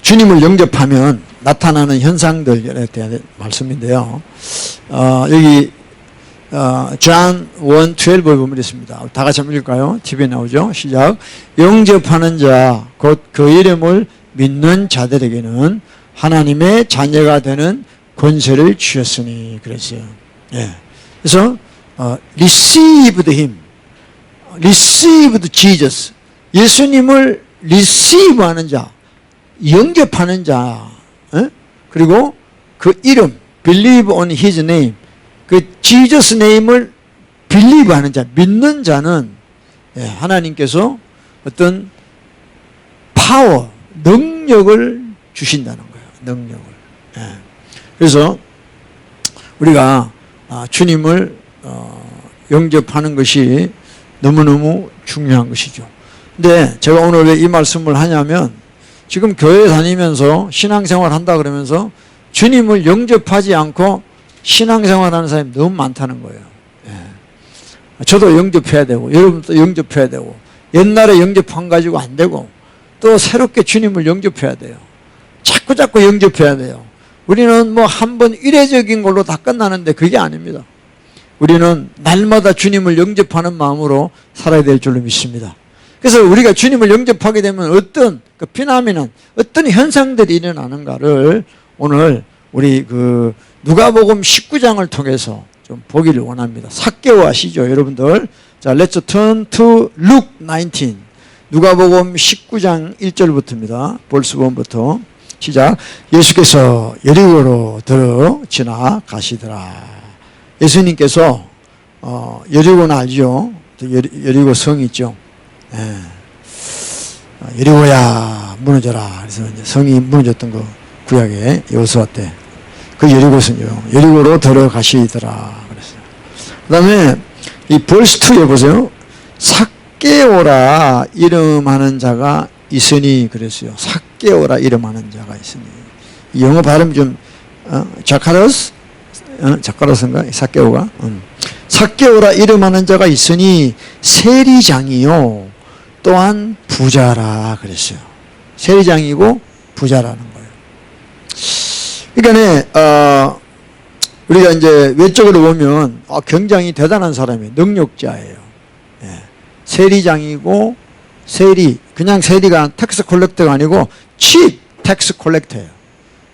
주님을 영접하면 나타나는 현상들에 대한 말씀인데요. 여기 John 1:12을 보면 있습니다. 다 같이 한번 읽을까요? TV에 나오죠. 시작. 영접하는 자 곧 그 이름을 믿는 자들에게는 하나님의 자녀가 되는 권세를 주셨으니 그랬어요. 예. 그래서 received him, received Jesus. 예수님을 receive하는 자, 영접하는 자, 그리고 그 이름 believe on his name, 그 Jesus name을 believe하는 자, 믿는 자는 하나님께서 어떤 파워, 능력을 주신다는 거예요. 능력을. 그래서 우리가 주님을 영접하는 것이 너무너무 중요한 것이죠. 근데 제가 오늘 왜 이 말씀을 하냐면 지금 교회 다니면서 신앙생활 한다 그러면서 주님을 영접하지 않고 신앙생활하는 사람이 너무 많다는 거예요. 저도 영접해야 되고 여러분도 영접해야 되고 옛날에 영접한 가지고 안 되고 또 새롭게 주님을 영접해야 돼요. 자꾸 영접해야 돼요. 우리는 뭐 한 번 이례적인 걸로 다 끝나는데 그게 아닙니다. 우리는 날마다 주님을 영접하는 마음으로 살아야 될 줄로 믿습니다. 그래서 우리가 주님을 영접하게 되면 어떤 그 피나미는 어떤 현상들이 일어나는가를 오늘 우리 그 누가복음 19장을 통해서 좀 보기를 원합니다. 삭개오 아시죠, 여러분들? 자, let's turn to Luke 19. 누가복음 19장 1절부터입니다. 벌스 1부터 시작. 예수께서 여리고로 들어 지나가시더라. 예수님께서 여리고는 알죠? 여리고 성이 있죠. 여리고야 무너져라. 그래서 이제 성이 무너졌던 거 구약에 여호수아 때 그 여리고성이요. 여리고로 들어가시더라. 그랬어요. 그 다음에 이 벌스 2에 보세요. 삭개오라 이름하는 자가 있으니 그랬어요. 삭개오라 이름하는 자가 있으니. 영어 발음 좀 자카로스? 자카로스인가? 삭개오가? 삭개오라 이름하는 자가 있으니 세리장이요 또한 부자라 그랬어요. 세리장이고 부자라는 거예요. 그러니까 우리가 이제 외적으로 보면 굉장히 대단한 사람이에요. 능력자예요. 세리장이고 세리, 그냥 세리가 텍스 콜렉터가 아니고 칩 텍스 콜렉터예요.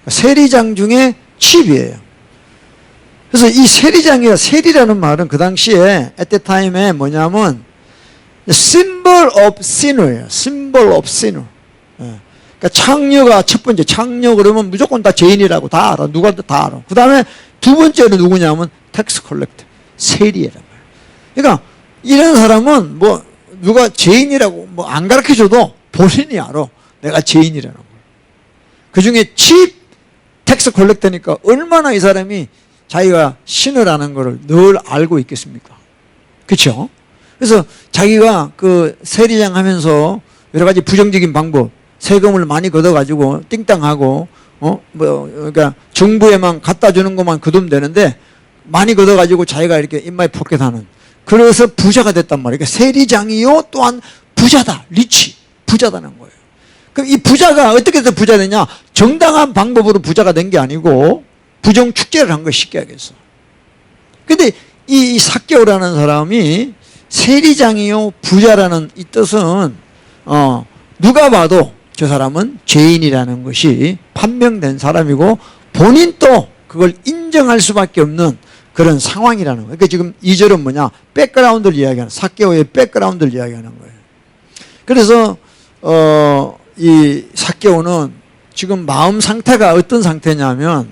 세리장 중에 칩이에요. 그래서 이 세리장이야, 세리라는 말은 그 당시에 at the time에 뭐냐면 symbol of sinner예요. symbol of sinner. 그러니까 창녀가 첫 번째, 창녀 그러면 무조건 다 죄인이라고 다 알아. 누가 다 알아. 그 다음에 두 번째는 누구냐면 텍스 콜렉터, 세리란 말이에요. 그러니까 이런 사람은 뭐 누가 죄인이라고 뭐 안 가르쳐줘도 본인이 알아. 내가 죄인이라는 걸. 그 중에 칩 텍스 콜렉터니까 얼마나 이 사람이 자기가 신으라는 것을 늘 알고 있겠습니까? 그렇죠? 그래서 자기가 그 세리장 하면서 여러 가지 부정적인 방법, 세금을 많이 걷어가지고 띵땅하고 그러니까 정부에만 갖다 주는 것만 거두면 되는데 많이 걷어가지고 자기가 이렇게 입마에 포켓하는, 그래서 부자가 됐단 말이에요. 그러니까 세리장이요 또한 부자다, 리치, 부자다는 거예요. 그럼 이 부자가 어떻게 해서 부자 되냐? 정당한 방법으로 부자가 된 게 아니고 부정 축제를 한 거 쉽게 하겠어. 근데 이 삭개오라는 사람이 세리장이요 부자라는 이 뜻은 누가 봐도 저 사람은 죄인이라는 것이 판명된 사람이고 본인도 그걸 인정할 수밖에 없는 그런 상황이라는 거예요. 그러니까 지금 2절은 뭐냐? 백그라운드를 이야기하는, 삭개오의 백그라운드를 이야기하는 거예요. 그래서 이 삭개오는 지금 마음 상태가 어떤 상태냐면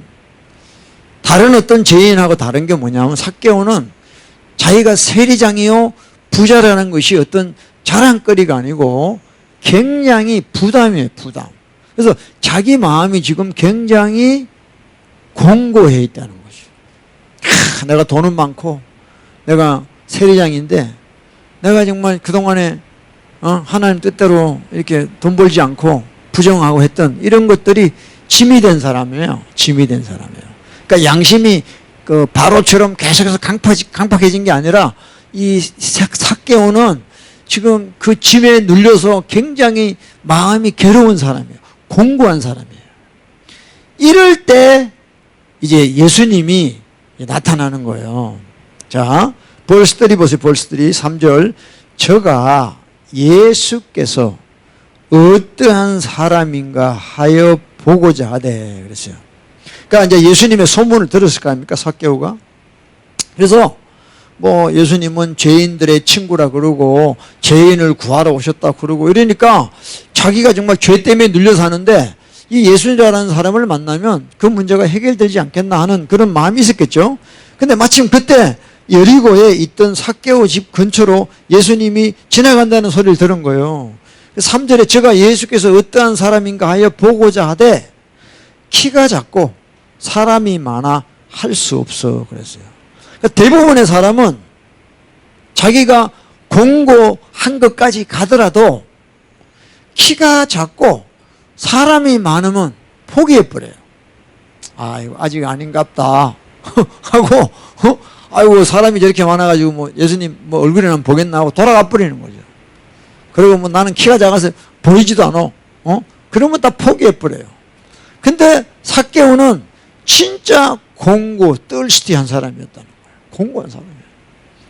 다른 어떤 죄인하고 다른 게 뭐냐면 삭개오는 자기가 세리장이요 부자라는 것이 어떤 자랑거리가 아니고 굉장히 부담이에요. 부담. 그래서 자기 마음이 지금 굉장히 공고해 있다는 거죠. 내가 돈은 많고 내가 세리장인데 내가 정말 그동안에 하나님 뜻대로 이렇게 돈 벌지 않고 부정하고 했던 이런 것들이 짐이 된 사람이에요. 짐이 된 사람이에요. 그러니까 양심이 그 바로처럼 계속해서 강팍해진 게 아니라 이 삭개오는 지금 그 짐에 눌려서 굉장히 마음이 괴로운 사람이에요. 공고한 사람이에요. 이럴 때 이제 예수님이 나타나는 거예요. 자, 벌스들이 보세요. 벌스들이 3절. 저가 예수께서 어떠한 사람인가 하여 보고자 하되 그랬어요. 그러니까 이제 예수님의 소문을 들었을 거 아닙니까? 삭개오가. 그래서 뭐 예수님은 죄인들의 친구라 그러고 죄인을 구하러 오셨다 그러고 이러니까 자기가 정말 죄 때문에 눌려 사는데 이 예수님이라는 사람을 만나면 그 문제가 해결되지 않겠나 하는 그런 마음이 있었겠죠. 근데 마침 그때 여리고에 있던 삭개오 집 근처로 예수님이 지나간다는 소리를 들은 거예요. 3절에 저가 예수께서 어떠한 사람인가 하여 보고자 하되 키가 작고 사람이 많아 할 수 없어 그랬어요. 그러니까 대부분의 사람은 자기가 공고한 것까지 가더라도 키가 작고 사람이 많으면 포기해버려요. 아, 이거 아직 아닌갑다 하고 아이고 사람이 저렇게 많아가지고 뭐 예수님 뭐 얼굴이나 한번 보겠나 하고 돌아가 버리는 거죠. 그리고 뭐 나는 키가 작아서 보이지도 않아. 그러면 다 포기해버려요. 근데 삭개오는 진짜 공고 뜰시티한 사람이었다는 거예요. 공고한 사람이에요.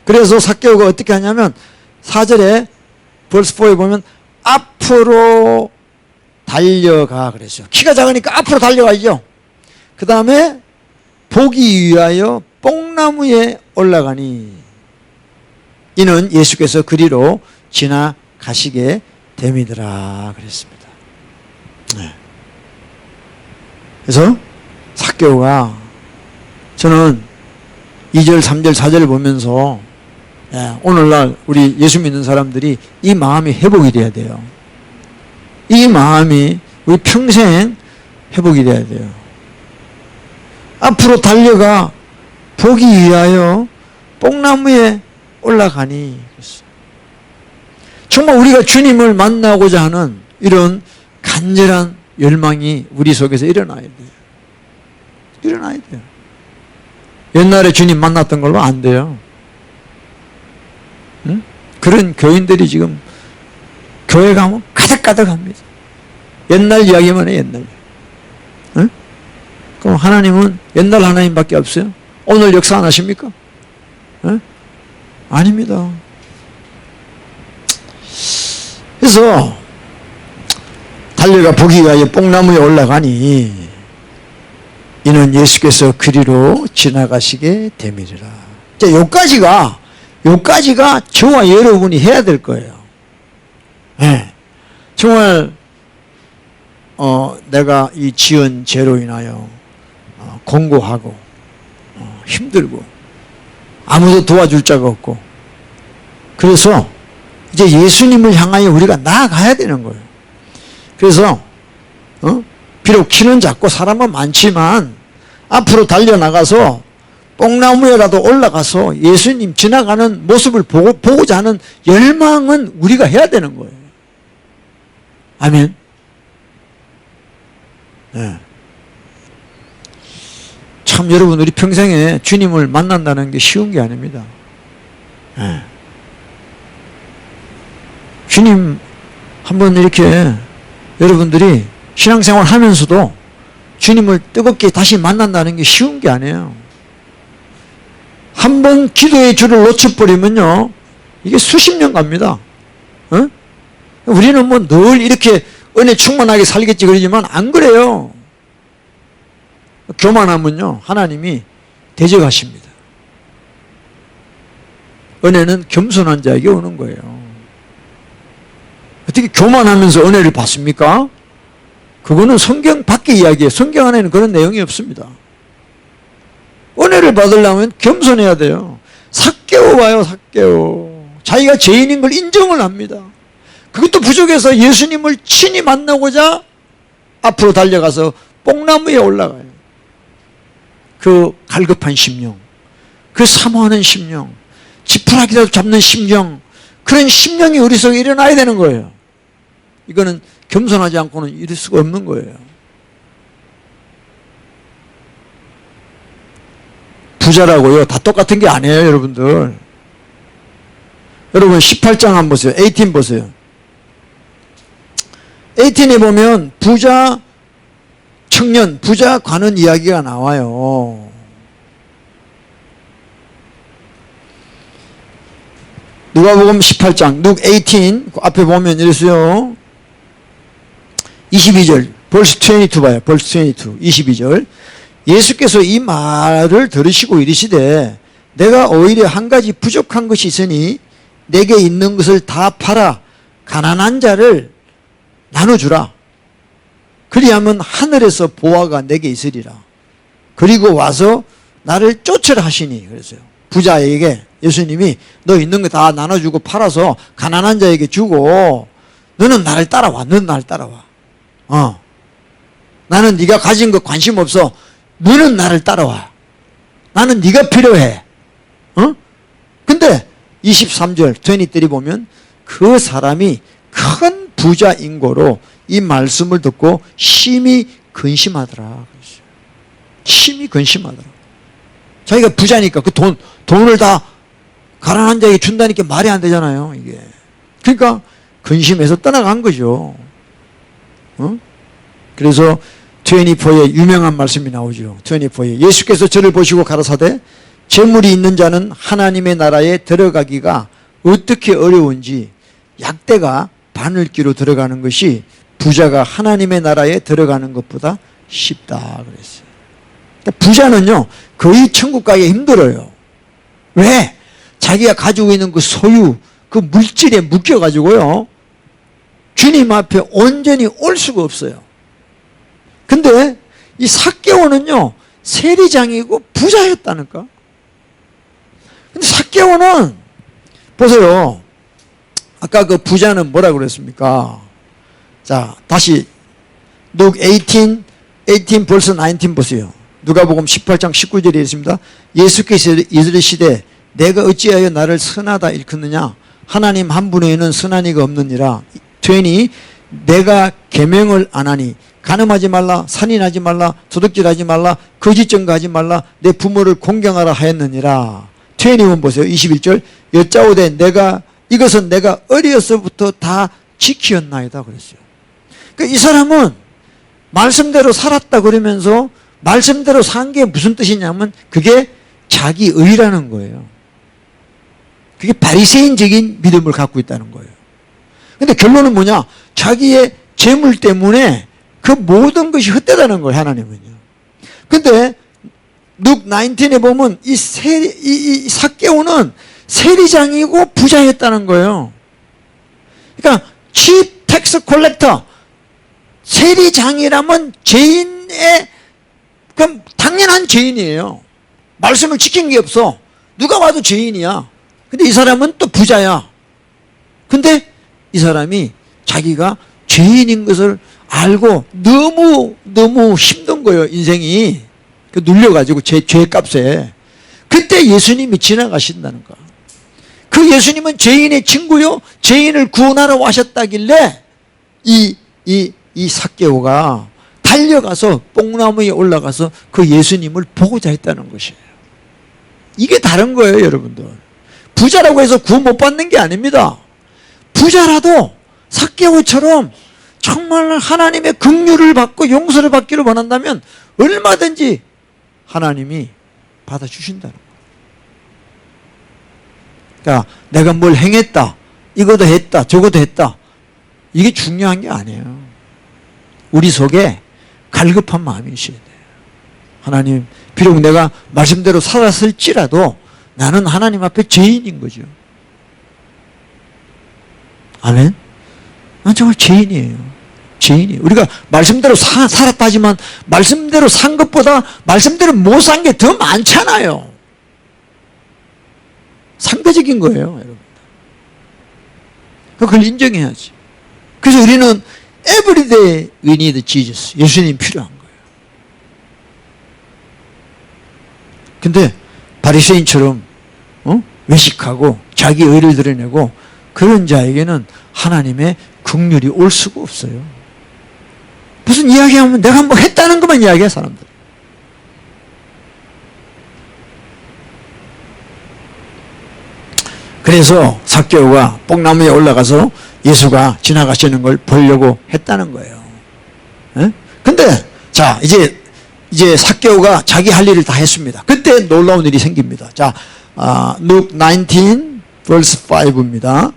그래서 삭개오가 어떻게 하냐면 4절에 벌스 4에 보면 앞으로 달려가 그랬어요. 키가 작으니까 앞으로 달려가죠. 그 다음에 보기 위하여 뽕나무에 올라가니 이는 예수께서 그리로 지나가시게 됨이더라 그랬습니다. 네. 그래서 삭개오가 저는 2절, 3절, 4절을 보면서 오늘날 우리 예수 믿는 사람들이 이 마음이 회복이 돼야 돼요. 이 마음이 우리 평생 회복이 돼야 돼요. 앞으로 달려가 보기 위하여 뽕나무에 올라가니 정말 우리가 주님을 만나고자 하는 이런 간절한 열망이 우리 속에서 일어나야 돼요. 일어나야 돼요. 옛날에 주님 만났던 걸로 안 돼요. 응? 그런 교인들이 지금 교회 가면 가득가득합니다. 옛날 이야기만 해, 옛날. 응? 그럼 하나님은 옛날 하나님밖에 없어요? 오늘 역사 안 하십니까? 응? 아닙니다. 그래서 달려가 보기 위하여 뽕나무에 올라가니 이는 예수께서 그리로 지나가시게 됨이리라. 자, 요까지가 저와 여러분이 해야 될 거예요. 네. 정말 내가 이 지은 죄로 인하여 공고하고 힘들고 아무도 도와줄 자가 없고 그래서 이제 예수님을 향하여 우리가 나아가야 되는 거예요. 그래서 비록 키는 작고 사람은 많지만 앞으로 달려나가서 뽕나무에라도 올라가서 예수님 지나가는 모습을 보고자 하는 열망은 우리가 해야 되는 거예요. 아멘. 네. 참 여러분 우리 평생에 주님을 만난다는 게 쉬운 게 아닙니다. 네. 주님 한번 이렇게 여러분들이 신앙생활 하면서도 주님을 뜨겁게 다시 만난다는 게 쉬운 게 아니에요. 한번 기도의 줄을 놓쳐버리면요 이게 수십 년 갑니다. 우리는 뭐 늘 이렇게 은혜 충만하게 살겠지 그러지만 안 그래요. 교만하면요 하나님이 대적하십니다. 은혜는 겸손한 자에게 오는 거예요. 어떻게 교만하면서 은혜를 받습니까? 그거는 성경 밖의 이야기예요. 성경 안에는 그런 내용이 없습니다. 은혜를 받으려면 겸손해야 돼요. 삭개오 봐요. 삭개오 자기가 죄인인 걸 인정을 합니다. 그것도 부족해서 예수님을 친히 만나고자 앞으로 달려가서 뽕나무에 올라가요. 그 갈급한 심령, 그 사모하는 심령, 지푸라기라도 잡는 심령, 그런 심령이 우리 속에 일어나야 되는 거예요. 이거는 겸손하지 않고는 이룰 수가 없는 거예요. 부자라고요 다 똑같은 게 아니에요. 여러분들 여러분 18장 한번 보세요. 18 보세요. 18에 보면 부자 청년, 부자 관원 이야기가 나와요. 누가복음 18장, Luke 18 앞에 보면 이랬어요. 22절, verse 22 봐요. verse 22, 22절. 예수께서 이 말을 들으시고 이르시되 내가 오히려 한 가지 부족한 것이 있으니 내게 있는 것을 다 팔아 가난한 자를 나눠주라. 그리하면 하늘에서 보화가 내게 있으리라. 그리고 와서 나를 쫓으라 하시니. 그랬어요. 부자에게 예수님이 너 있는 거 다 나눠주고 팔아서 가난한 자에게 주고 너는 나를 따라와. 너는 나를 따라와. 나는 네가 가진 거 관심 없어. 너는 나를 따라와. 나는 네가 필요해. 근데 23절 23이 보면 그 사람이 큰 부자 인고로 이 말씀을 듣고 심히 근심하더라. 심히 근심하더라. 자기가 부자니까 그 돈을 다 가난한 자에게 준다니까 말이 안 되잖아요, 이게. 그러니까 근심해서 떠나간 거죠. 그래서 24에 유명한 말씀이 나오죠. 24에 예수께서 저를 보시고 가라사대 재물이 있는 자는 하나님의 나라에 들어가기가 어떻게 어려운지 약대가 바늘기로 들어가는 것이 부자가 하나님의 나라에 들어가는 것보다 쉽다 그랬어요. 그러니까 부자는요 거의 천국 가기 힘들어요. 왜? 자기가 가지고 있는 그 소유, 그 물질에 묶여가지고요 주님 앞에 온전히 올 수가 없어요. 근데 이 삭개오는요 세리장이고 부자였다니까. 근데 삭개오는 보세요. 아까 그 부자는 뭐라 그랬습니까? 자, 다시 Luke 18 벌써 19 보세요. 누가복음 18장 19절에 있습니다. 예수께서 이르시되 내가 어찌하여 나를 선하다 일컫느냐? 하나님 한 분에는 선한 이가 없느니라. 20 내가 계명을 안 하니 간음하지 말라, 살인하지 말라, 도둑질하지 말라, 거짓 증거하지 말라, 내 부모를 공경하라 하였느니라. 21 보세요. 21절 여짜오되 이것은 내가 어려서부터 다 지키었나이다 그랬어요. 그러니까 이 사람은 말씀대로 살았다 그러면서 말씀대로 산 게 무슨 뜻이냐면 그게 자기 의라는 거예요. 그게 바리새인적인 믿음을 갖고 있다는 거예요. 근데 결론은 뭐냐? 자기의 재물 때문에 그 모든 것이 헛되다는 거예요, 하나님은요. 근데 Luke 19에 보면 이 삭개오는 세리장이고 부자였다는 거예요. 그러니까 chief tax collector, 세리장이라면 죄인의 그럼 당연한 죄인이에요. 말씀을 지킨 게 없어. 누가 봐도 죄인이야. 근데 이 사람은 또 부자야. 근데 이 사람이 자기가 죄인인 것을 알고 너무 힘든 거예요, 인생이. 눌려가지고 죄값에. 그때 예수님이 지나가신다는 거야. 그 예수님은 죄인의 친구요, 죄인을 구원하러 와셨다길래 이 삭개오가 달려가서 뽕나무에 올라가서 그 예수님을 보고자 했다는 것이에요. 이게 다른 거예요, 여러분들. 부자라고 해서 구원 못 받는 게 아닙니다. 부자라도 삭개오처럼 정말 하나님의 긍휼을 받고 용서를 받기를 원한다면 얼마든지 하나님이 받아주신다는 거예요. 그러니까 내가 뭘 행했다, 이것도 했다, 저것도 했다, 이게 중요한 게 아니에요. 우리 속에 갈급한 마음이 있어야 돼요. 하나님, 비록 내가 말씀대로 살았을지라도 나는 하나님 앞에 죄인인 거죠. 아멘? 난 정말 죄인이에요. 죄인이에요. 우리가 말씀대로 살았다지만 말씀대로 산 것보다 말씀대로 못 산 게 더 많잖아요. 상대적인 거예요, 여러분. 그걸 인정해야지. 그래서 우리는 everyday we need Jesus. 예수님 필요한 거예요. 근데 바리새인처럼 외식하고 자기 의를 드러내고 그런 자에게는 하나님의 긍휼이 올 수가 없어요. 무슨 이야기하면 내가 뭐 했다는 것만 이야기해, 사람들. 그래서 삭개오가 뽕나무에 올라가서 예수가 지나가시는 걸 보려고 했다는 거예요. 근데 자 이제 삭개오가 자기 할 일을 다 했습니다. 그때 놀라운 일이 생깁니다. 자, Luke 19 verse 5입니다.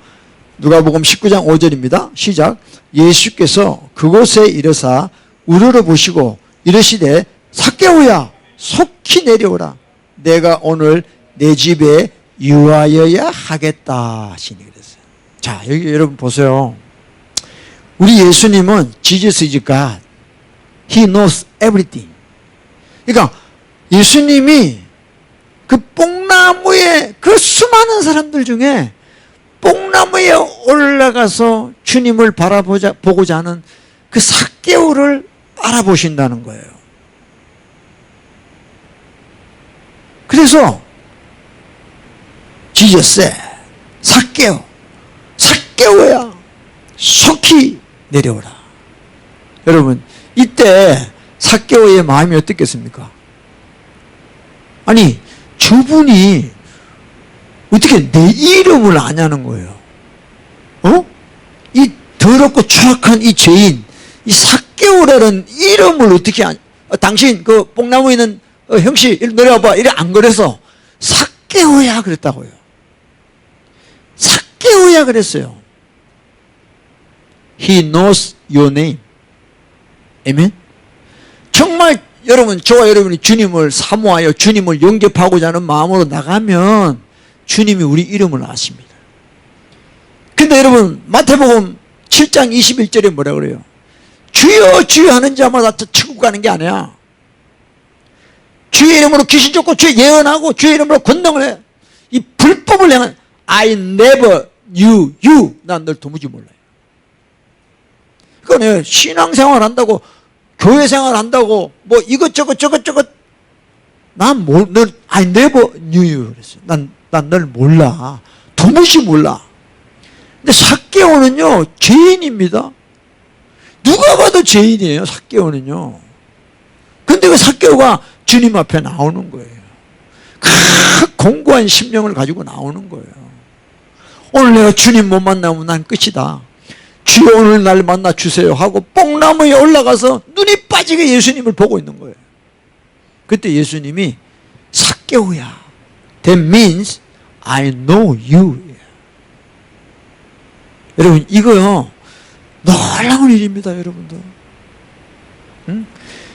누가복음 19장 5절입니다. 시작. 예수께서 그곳에 이르사 우러러 보시고 이르시되 삭개오야 속히 내려오라. 내가 오늘 내 집에 유하여야 하겠다 하시니 그랬어요. 자, 여기 여러분 보세요. 우리 예수님은 Jesus is God. He knows everything. 그러니까 예수님이 그 뽕나무에 그 수많은 사람들 중에 뽕나무에 올라가서 주님을 보고자 하는 그 삭개오를 알아보신다는 거예요. 그래서 지저스 삭개오야 속히 내려오라. 여러분 이때 삭개오의 마음이 어떻겠습니까? 아니 저분이 어떻게 내 이름을 아냐는 거예요. 이 더럽고 추악한 이 죄인 이 삭개오라는 이름을 어떻게 당신 그 뽕나무에 있는 형씨 이리 내려와봐 이래 안 그래서 삭개오야 그랬다고요. 삭개오야 그랬어요. He knows your name. 아멘. 정말 여러분 저와 여러분이 주님을 사모하여 주님을 영접하고자 하는 마음으로 나가면 주님이 우리 이름을 아십니다. 근데 여러분 마태복음 7장 21절에 뭐라 그래요? 주여 주여 하는 자마다 천국 가는 게 아니야. 주의 이름으로 귀신 쫓고 주의 예언하고 주의 이름으로 권능을 해. 이 불법을 행한 I never knew you. 난 널 도무지 몰라요. 그러니까 신앙생활 한다고 교회 생활 한다고 뭐 이것저것 난 널 I never knew you 그랬어요. 난 널 몰라. 도무지 몰라. 근데 삭개오는요 죄인입니다. 누가 봐도 죄인이에요. 삭개오는요. 근데 그 삭개오가 주님 앞에 나오는 거예요. 그 공고한 심령을 가지고 나오는 거예요. 오늘 내가 주님 못 만나면 난 끝이다. 주여 오늘 날 만나 주세요 하고 뽕나무에 올라가서 눈이 빠지게 예수님을 보고 있는 거예요. 그때 예수님이 삭개오야. That means I know you. 여러분 이거요 놀라운 일입니다. 여러분들. 응?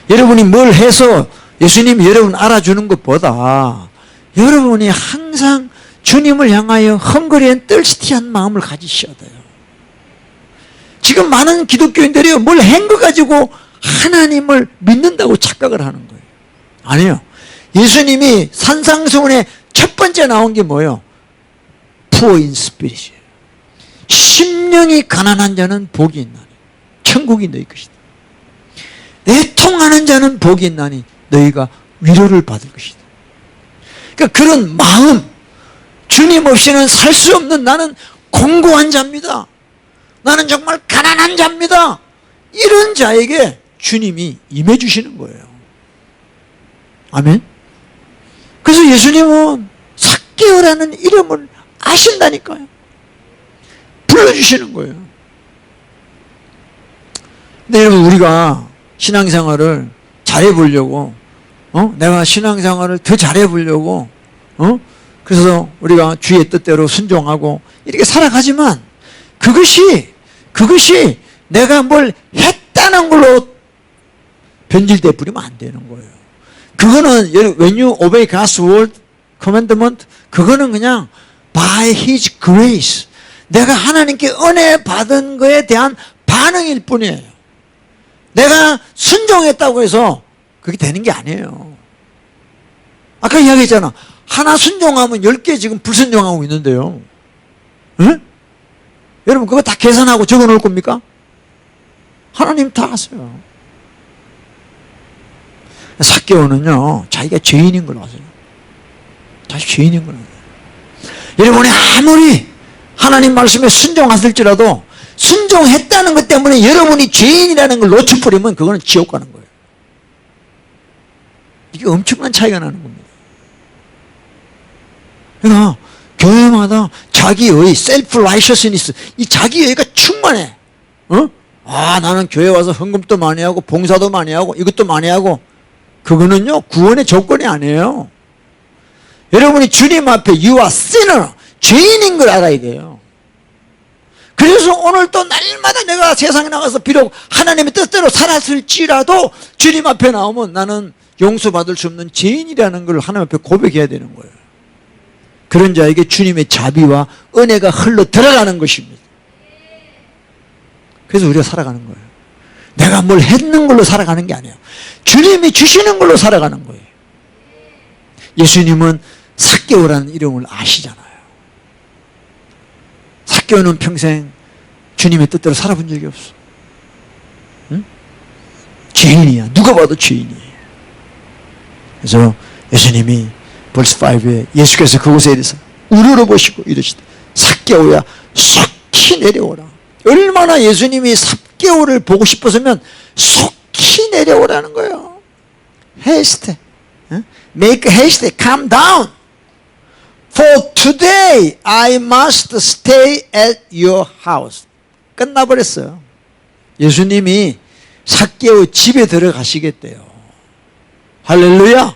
여러분이 뭘 해서 예수님이 여러분 알아주는 것보다 여러분이 항상 주님을 향하여 헝그리 앤 떨스티한 마음을 가지셔야 돼요. 지금 많은 기독교인들이 뭘 한 거 가지고 하나님을 믿는다고 착각을 하는 거예요. 아니요. 예수님이 산상수훈에 첫 번째 나온 게 뭐예요? Poor in spirit이에요. 심령이 가난한 자는 복이 있나니 천국이 너희 것이다. 애통하는 자는 복이 있나니 너희가 위로를 받을 것이다. 그러니까 그런 마음, 주님 없이는 살 수 없는 나는 공고한 자입니다. 나는 정말 가난한 자입니다. 이런 자에게 주님이 임해 주시는 거예요. 아멘. 그래서 예수님은 삭개오라는 이름을 아신다니까요. 불러주시는 거예요. 근데 여러분 우리가 신앙생활을 잘해보려고 내가 신앙생활을 더 잘해보려고 그래서 우리가 주의 뜻대로 순종하고 이렇게 살아가지만 그것이 내가 뭘 했다는 걸로 변질돼 버리면 안 되는 거예요. 그거는 when you obey God's word, commandment 그거는 그냥 by His grace 내가 하나님께 은혜 받은 거에 대한 반응일 뿐이에요. 내가 순종했다고 해서 그게 되는 게 아니에요. 아까 이야기했잖아. 하나 순종하면 10개 지금 불순종하고 있는데요. 응? 여러분 그거 다 계산하고 적어 놓을 겁니까? 하나님 다 아세요. 삭개오는요 자기가 죄인인 걸 아세요. 자기 죄인인 걸 아세요. 여러분이 아무리 하나님 말씀에 순종하실지라도 순종했다는 것 때문에 여러분이 죄인이라는 걸 놓쳐버리면 그거는 지옥 가는 거예요. 이게 엄청난 차이가 나는 겁니다. 그러니까 교회마다 자기의 셀프 라이셔스니스, 이 자기의가 충만해. 나는 교회 와서 헌금도 많이 하고 봉사도 많이 하고 이것도 많이 하고, 그거는요 구원의 조건이 아니에요. 여러분이 주님 앞에 You are sinner, 죄인인 걸 알아야 돼요. 그래서 오늘 또 날마다 내가 세상에 나가서 비록 하나님의 뜻대로 살았을지라도 주님 앞에 나오면 나는 용서받을 수 없는 죄인이라는 걸 하나님 앞에 고백해야 되는 거예요. 그런 자에게 주님의 자비와 은혜가 흘러 들어가는 것입니다. 그래서 우리가 살아가는 거예요. 내가 뭘 했는 걸로 살아가는 게 아니에요. 주님이 주시는 걸로 살아가는 거예요. 예수님은 삭개오라는 이름을 아시잖아요. 삭개오는 평생 주님의 뜻대로 살아본 적이 없어. 응? 죄인이야. 누가 봐도 죄인이에요. 그래서 예수님이 벌스 5에 예수께서 그곳에 이르사 우러러 보시고 이르시되 삭개오야 속히 내려오라. 얼마나 예수님이 삭개오를 보고 싶었으면 속히 내려오라는 거예요. haste, make haste, calm down. For today I must stay at your house. 끝나버렸어요. 예수님이 삭개오 집에 들어가시겠대요. 할렐루야.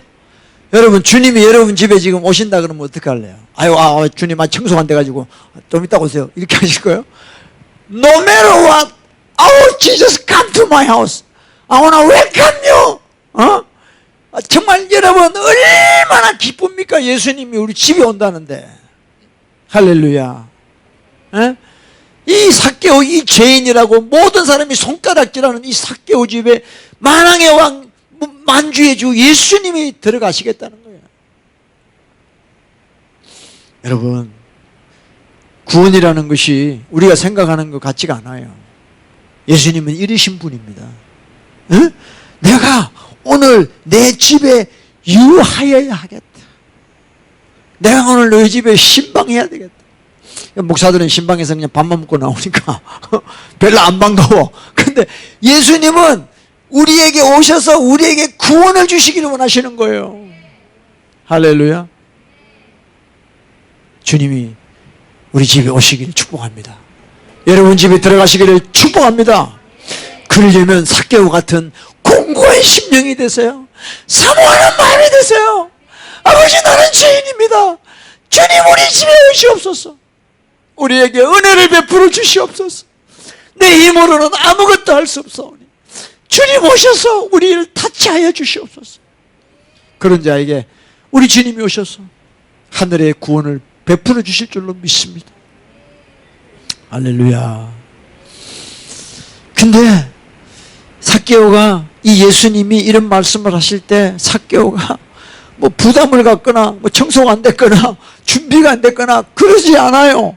여러분, 주님이 여러분 집에 지금 오신다 그러면 어떻게 할래요? 주님 청소가 안 돼가지고 좀 이따 오세요, 이렇게 하실 거예요? No matter what, oh Jesus, come to my house. I wanna welcome you. 정말 여러분 얼마나 기쁩니까? 예수님이 우리 집에 온다는데. 할렐루야. 이 삭개오, 이 죄인이라고 모든 사람이 손가락질하는 이 삭개오 집에 만왕의 왕, 만주의 주 예수님이 들어가시겠다는 거예요. 여러분, 구원이라는 것이 우리가 생각하는 것 같지가 않아요. 예수님은 이러신 분입니다. 내가 오늘 내 집에 유하여야 하겠다. 내가 오늘 너희 집에 신방해야 되겠다. 목사들은 신방에서 그냥 밥만 먹고 나오니까 별로 안 반가워. 근데 예수님은 우리에게 오셔서 우리에게 구원을 주시기를 원하시는 거예요. 할렐루야. 주님이 우리 집에 오시기를 축복합니다. 여러분 집에 들어가시기를 축복합니다. 그러려면 삭개오 같은 공고한 심령이 되세요. 사모하는 마음이 되세요. 아버지, 나는 죄인입니다. 주님, 우리 집에 오시옵소서. 우리에게 은혜를 베풀어 주시옵소서. 내 힘으로는 아무것도 할 수 없사오니 주님 오셔서 우리를 타치하여 주시옵소서. 그런 자에게 우리 주님이 오셔서 하늘의 구원을 베풀어 주실 줄로 믿습니다. 할렐루야. 근데 삭개오가, 이 예수님이 이런 말씀을 하실 때 삭개오가 뭐 부담을 갖거나 뭐 청소가 안 됐거나 준비가 안 됐거나 그러지 않아요.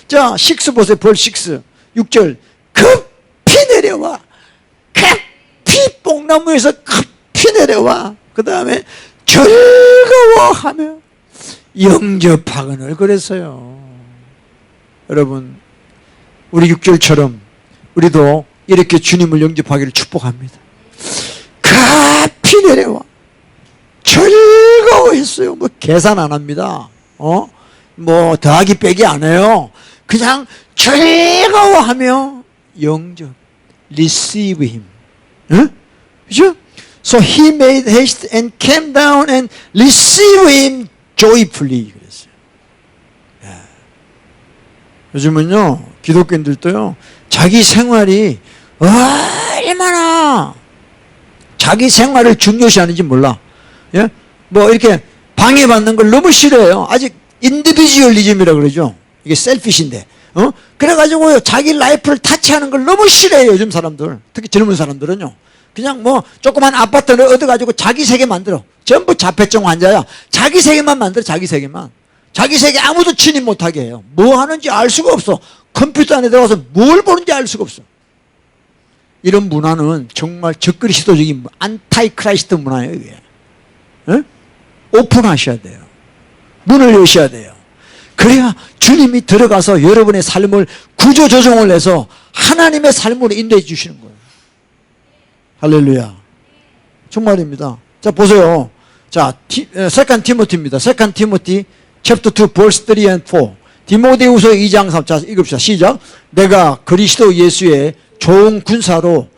자, 6 보세요. 벌 6, 6절. 급히 내려와. 급히 뽕나무에서 급히 내려와. 그 다음에 즐거워하며 영접하거늘 그랬어요. 여러분, 우리 6절처럼 우리도 이렇게 주님을 영접하기를 축복합니다. 급히 내려와 즐거워했어요. 뭐 계산 안 합니다. 뭐 더하기 빼기 안 해요. 그냥 즐거워하며 영접, receive him. 그죠? So he made haste and came down and received him joyfully. 그랬어요. 요즘은요, 기독교인들도요, 자기 생활이 얼마나 자기 생활을 중요시하는지 몰라. 예? 뭐 이렇게 방해받는 걸 너무 싫어해요. 아직 인디비주얼리즘이라고 그러죠. 이게 셀피시인데. 그래가지고 자기 라이프를 타치하는 걸 너무 싫어해요, 요즘 사람들. 특히 젊은 사람들은요. 그냥 뭐 조그만 아파트를 얻어가지고 자기 세계 만들어. 전부 자폐증 환자야. 자기 세계만 만들어, 자기 세계만. 자기 세계 아무도 침입 못하게 해요. 뭐 하는지 알 수가 없어. 컴퓨터 안에 들어가서 뭘 보는지 알 수가 없어. 이런 문화는 정말 적그리 시도적인 안타이 크라이스트 문화예요, 이게. 오픈하셔야 돼요. 문을 여셔야 돼요. 그래야 주님이 들어가서 여러분의 삶을 구조조정을 해서 하나님의 삶으로 인도해 주시는 거예요. 할렐루야. 정말입니다. 자, 보세요. 자, 세컨 티모티입니다. 세컨 티모티 chapter 2 verse 3 and 4. 디모데후서 2장 3. 자, 읽읍시다. 시작. 내가 그리스도 예수의 좋은 군사로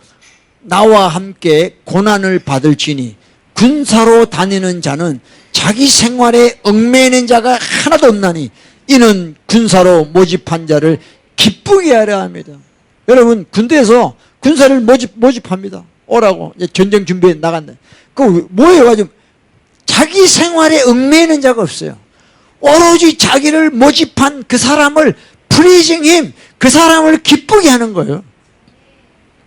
나와 함께 고난을 받을지니 군사로 다니는 자는 자기 생활에 얽매이는 자가 하나도 없나니 이는 군사로 모집한 자를 기쁘게 하려 합니다. 여러분 군대에서 군사를 모집합니다. 오라고 이제 전쟁 준비해 나간다. 그 뭐예요? 가지고 자기 생활에 얽매이는 자가 없어요. 오로지 자기를 모집한 그 사람을 pleasing him, 그 사람을 기쁘게 하는 거예요.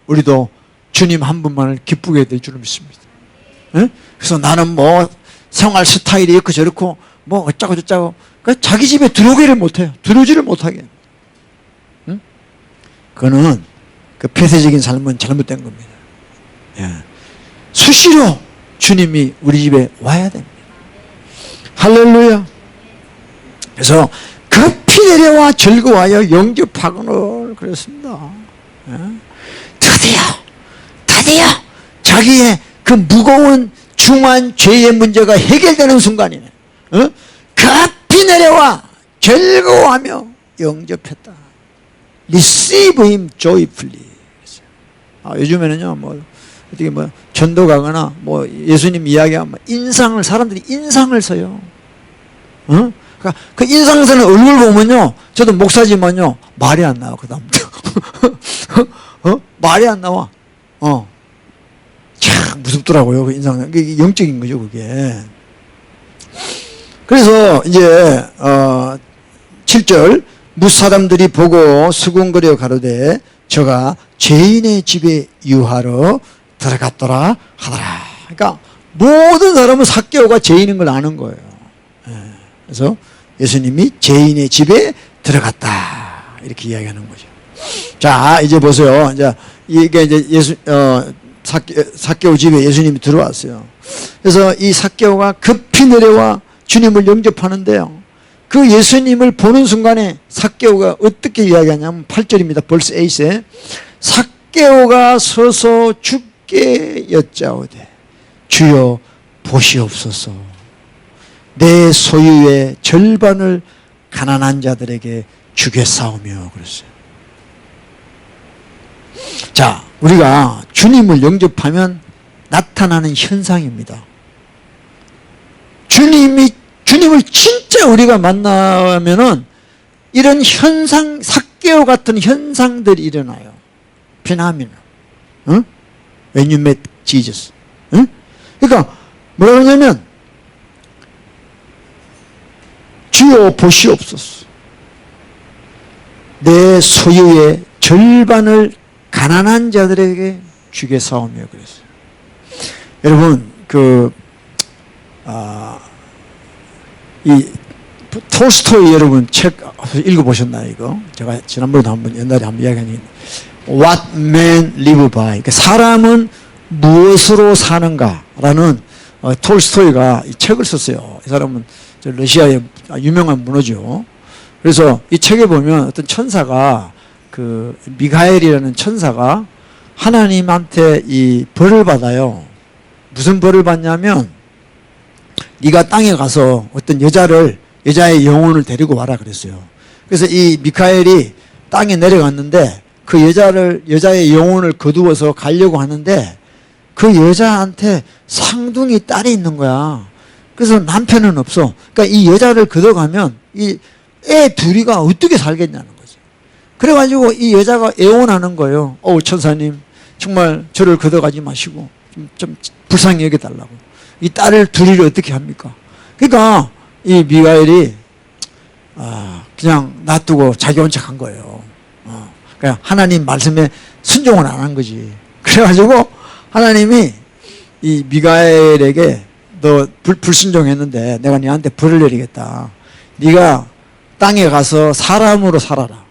우리도 주님 한 분만을 기쁘게 될 줄을 믿습니다. 네? 그래서 나는 뭐 생활 스타일이 이렇고 저렇고 뭐 어쩌고 저쩌고 자기 집에 들어오기를 못해요. 들어오지를 못하게. 응? 그거는 그 폐쇄적인 삶은 잘못된 겁니다. 예. 수시로 주님이 우리 집에 와야 됩니다. 할렐루야. 그래서 급히 내려와 즐거워하여 영접하거늘 그랬습니다. 예. 드디어 자기의 그 무거운 중한 죄의 문제가 해결되는 순간이네. 어? 급히 내려와 즐거워하며 영접했다. Receive him joyfully. 요즘에는요, 뭐 어떻게 뭐 전도 가거나 뭐 예수님 이야기하면 사람들이 인상을 써요. 어? 그러니까 그 인상 쓰는 얼굴 보면요, 저도 목사지만요 말이 안 나와. 그다음부터 말이 안 나와. 참 무섭더라고요. 그 인상. 그게 영적인 거죠, 그게. 그래서 이제 7절 무사람들이 보고 수군거려 가로되 저가 죄인의 집에 유하러 들어갔더라 하더라. 그러니까 모든 사람은 삭개오가 죄인인 걸 아는 거예요. 그래서 예수님이 죄인의 집에 들어갔다 이렇게 이야기하는 거죠. 자, 이제 보세요. 이게 이제 삭개오 집에 예수님이 들어왔어요. 그래서 이 삭개오가 급히 내려와 주님을 영접하는데요. 그 예수님을 보는 순간에 삭개오가 어떻게 이야기하냐면 8절입니다. 벌써 8세 삭개오가 서서 주께 여짜오되 주여 보시옵소서 내 소유의 절반을 가난한 자들에게 주겠사오며 그랬어요. 자, 우리가 주님을 영접하면 나타나는 현상입니다. 주님을 진짜 우리가 만나면은 이런 현상, 삭개오 같은 현상들이 일어나요. 피나미나. 응? When you met Jesus. 응? 그러니까 뭐라고 하냐면 주여 보시옵소서. 내 소유의 절반을 가난한 자들에게 주겠사오며 그랬어요. 여러분 이 톨스토이 여러분 책 읽어보셨나요? 이거 제가 지난번에도 옛날에 한번 이야기한 What Men Live By. 그러니까 사람은 무엇으로 사는가라는 톨스토이가 이 책을 썼어요. 이 사람은 러시아의 유명한 문호죠. 그래서 이 책에 보면 어떤 천사가 그 미가엘이라는 천사가 하나님한테 이 벌을 받아요. 무슨 벌을 받냐면 네가 땅에 가서 어떤 여자의 영혼을 데리고 와라 그랬어요. 그래서 이 미카엘이 땅에 내려갔는데 그 여자의 영혼을 거두어서 가려고 하는데 그 여자한테 상둥이 딸이 있는 거야. 그래서 남편은 없어. 그러니까 이 여자를 걷어가면 이 애 둘이가 어떻게 살겠냐는 거죠. 그래가지고 이 여자가 애원하는 거예요. 천사님 정말 저를 걷어가지 마시고 좀 불쌍히 여겨달라고. 이 딸을 둘이를 어떻게 합니까? 그러니까 이 미가엘이 그냥 놔두고 자기 온 척한 거예요. 그냥 하나님 말씀에 순종을 안 한 거지. 그래가지고 하나님이 이 미가엘에게 너 불순종했는데 내가 너한테 벌을 내리겠다. 네가 땅에 가서 사람으로 살아라.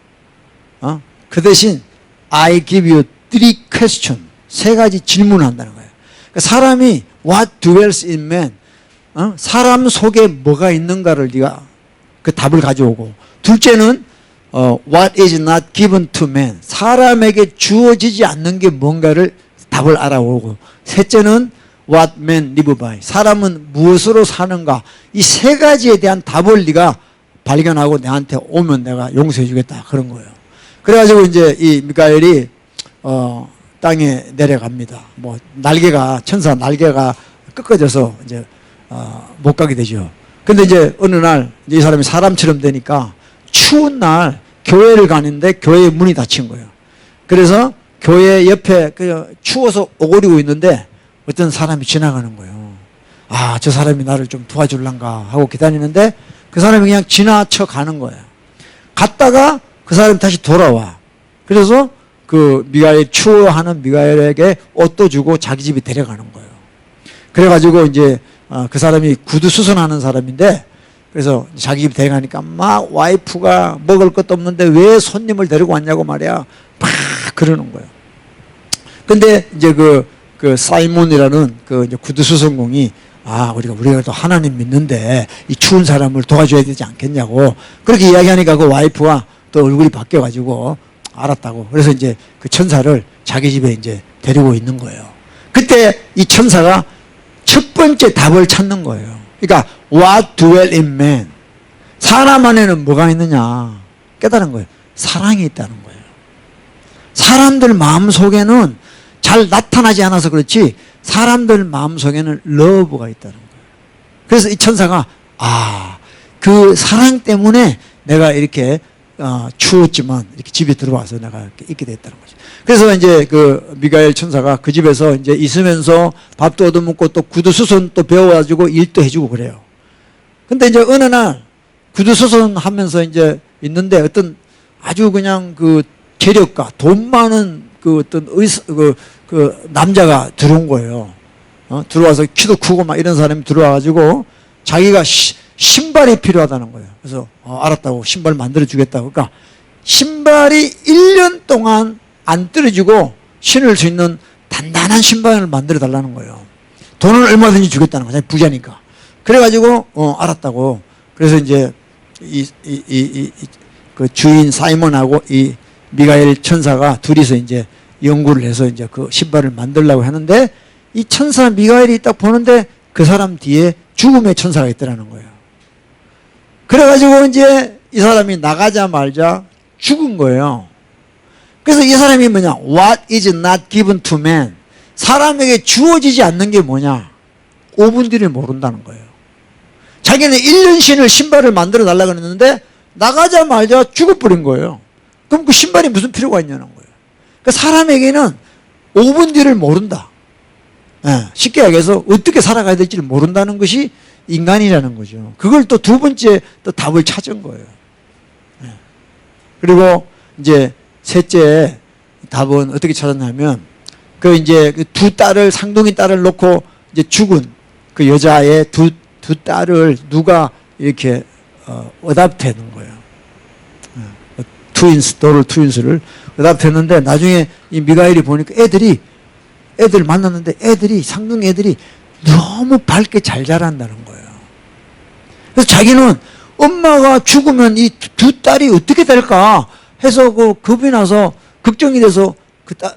그 대신 I give you 3 questions. 3가지 질문을 한다는 거예요. 그러니까 사람이 What dwells in man? 사람 속에 뭐가 있는가를 네가 그 답을 가져오고, 둘째는 What is not given to man? 사람에게 주어지지 않는 게 뭔가를 답을 알아오고, 셋째는 what man live by. 사람은 무엇으로 사는가. 이 세 가지에 대한 답을 네가 발견하고 내한테 오면 내가 용서해 주겠다. 그런 거예요. 그래가지고 이제 이 미가엘이 땅에 내려갑니다. 뭐 날개가 천사 날개가 꺾어져서 이제 못 가게 되죠. 근데 이제 어느 날 이 사람이 사람처럼 되니까 추운 날 교회를 가는데 교회의 문이 닫힌 거예요. 그래서 교회 옆에 추워서 오그리고 있는데 어떤 사람이 지나가는 거예요. 아, 저 사람이 나를 좀 도와줄란가 하고 기다리는데 그 사람이 그냥 지나쳐 가는 거예요. 갔다가 그 사람이 다시 돌아와. 그래서 그 미가엘, 추워하는 미가엘에게 옷도 주고 자기 집에 데려가는 거예요. 그래가지고 이제 그 사람이 구두 수선하는 사람인데 그래서 자기 집에 데려가니까 막 와이프가 먹을 것도 없는데 왜 손님을 데리고 왔냐고 말이야. 막 그러는 거예요. 근데 이제 그 사이몬이라는 그 이제 구두 수선공이 우리가 또 하나님 믿는데 이 추운 사람을 도와줘야 되지 않겠냐고 그렇게 이야기하니까 그 와이프가 또 얼굴이 바뀌어가지고 알았다고. 그래서 이제 그 천사를 자기 집에 이제 데리고 있는 거예요. 그때 이 천사가 첫 번째 답을 찾는 거예요. 그러니까 what dwell in man. 사람 안에는 뭐가 있느냐 깨달은 거예요. 사랑이 있다는 거예요. 사람들 마음속에는 잘 나타나지 않아서 그렇지 사람들 마음속에는 러브가 있다는 거예요. 그래서 이 천사가 그 사랑 때문에 내가 이렇게 추웠지만 이렇게 집에 들어와서 내가 이렇게 있게 됐다는 거죠. 그래서 이제 그 미가엘 천사가 그 집에서 이제 있으면서 밥도 얻어먹고 또 구두수선 또 배워가지고 일도 해주고 그래요. 근데 이제 어느 날 구두수선 하면서 이제 있는데 어떤 아주 그냥 그 재력가 돈 많은 그 어떤 그 남자가 들어온 거예요. 들어와서 키도 크고 막 이런 사람이 들어와가지고 자기가 신발이 필요하다는 거예요. 그래서 알았다고 신발 만들어 주겠다고. 그러니까 신발이 1년 동안 안 떨어지고 신을 수 있는 단단한 신발을 만들어 달라는 거예요. 돈을 얼마든지 주겠다는 거죠. 부자니까. 그래가지고 알았다고. 그래서 이제 그 주인 사이먼하고 이 미가엘 천사가 둘이서 이제 연구를 해서 이제 그 신발을 만들려고 하는데 이 천사 미가엘이 딱 보는데 그 사람 뒤에 죽음의 천사가 있더라는 거예요. 그래가지고 이제 이 사람이 나가자마자 죽은 거예요. 그래서 이 사람이 뭐냐? What is not given to man? 사람에게 주어지지 않는 게 뭐냐? 5분 뒤를 모른다는 거예요. 자기는 1년 신을 신발을 만들어 달라고 했는데 나가자마자 죽어버린 거예요. 그럼 그 신발이 무슨 필요가 있냐는 거예요. 그러니까 사람에게는 5분 뒤를 모른다. 쉽게 얘기해서 어떻게 살아가야 될지를 모른다는 것이 인간이라는 거죠. 그걸 또 두 번째 또 답을 찾은 거예요. 그리고 이제 셋째 답은 어떻게 찾았냐면 그 이제 두 딸을 쌍둥이 딸을 놓고 이제 죽은 그 여자의 두 딸을 누가 이렇게 어답트했는 거예요. 도를 트윈스를 어답트했는데 나중에 이 미가엘이 보니까 애들 만났는데 쌍둥이 애들이 너무 밝게 잘 자란다는 거예요. 그래서 자기는 엄마가 죽으면 이 두 딸이 어떻게 될까 해서 겁이 나서 걱정이 돼서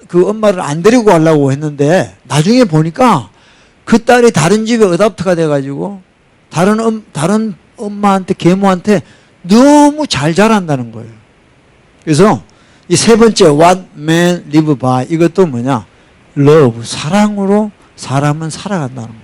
그 엄마를 안 데리고 가려고 했는데 나중에 보니까 그 딸이 다른 집에 어답트가 돼가지고 다른 엄마한테 계모한테 너무 잘 자란다는 거예요. 그래서 이 세 번째 what man live by 이것도 뭐냐? love, 사랑으로 사람은 살아간다는 거예요.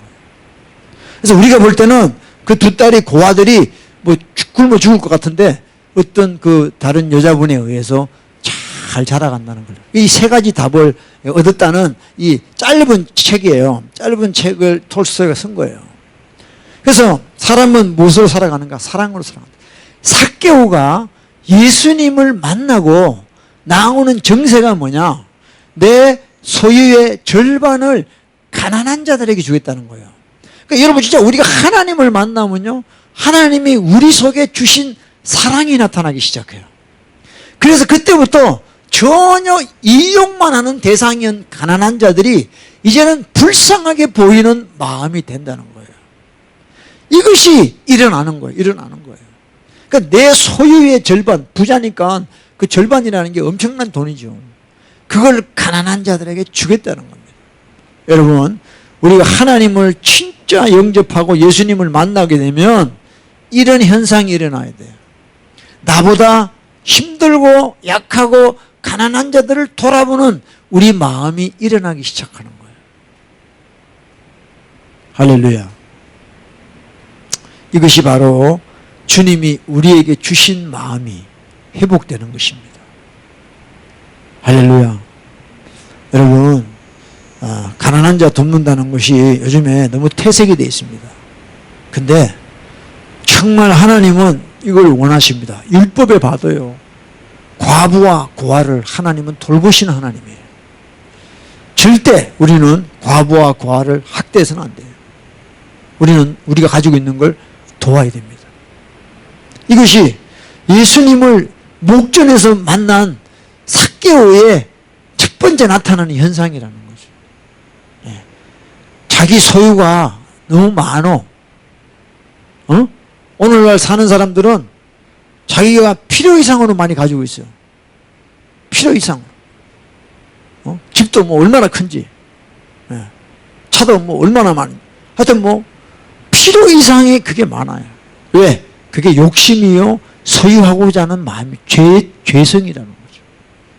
그래서 우리가 볼 때는 그 두 딸이 고아들이 뭐 굶어 죽을 것 같은데 어떤 그 다른 여자분에 의해서 잘 자라간다는 거예요. 이 세 가지 답을 얻었다는 이 짧은 책이에요. 짧은 책을 톨스토이가 쓴 거예요. 그래서 사람은 무엇으로 살아가는가? 사랑으로 살아간다. 삭개오가 예수님을 만나고 나오는 정세가 뭐냐? 내 소유의 절반을 가난한 자들에게 주겠다는 거예요. 그러니까 여러분 진짜 우리가 하나님을 만나면요, 하나님이 우리 속에 주신 사랑이 나타나기 시작해요. 그래서 그때부터 전혀 이용만 하는 대상이었던 가난한 자들이 이제는 불쌍하게 보이는 마음이 된다는 거예요. 이것이 일어나는 거예요. 그러니까 내 소유의 절반, 부자니까 그 절반이라는 게 엄청난 돈이죠. 그걸 가난한 자들에게 주겠다는 겁니다. 여러분, 우리가 하나님을 진짜 영접하고 예수님을 만나게 되면 이런 현상이 일어나야 돼요. 나보다 힘들고 약하고 가난한 자들을 돌아보는 우리 마음이 일어나기 시작하는 거예요. 할렐루야. 이것이 바로 주님이 우리에게 주신 마음이 회복되는 것입니다. 할렐루야. 여러분, 가난한 자 돕는다는 것이 요즘에 너무 퇴색이 되어 있습니다. 근데 정말 하나님은 이걸 원하십니다. 율법에 봐도요, 과부와 고아를 하나님은 돌보시는 하나님이에요. 절대 우리는 과부와 고아를 학대해서는 안 돼요. 우리는 우리가 가지고 있는 걸 도와야 됩니다. 이것이 예수님을 목전에서 만난 삭개오의 첫 번째 나타나는 현상이라는 거죠. 예. 자기 소유가 너무 많어. 오늘날 사는 사람들은 자기가 필요 이상으로 많이 가지고 있어요. 필요 이상으로. 집도 뭐 얼마나 큰지, 예. 차도 뭐 얼마나 많이. 하여튼 뭐 필요 이상의 그게 많아요. 왜? 그게 욕심이요, 소유하고자 하는 마음이 죄성이라는 거죠.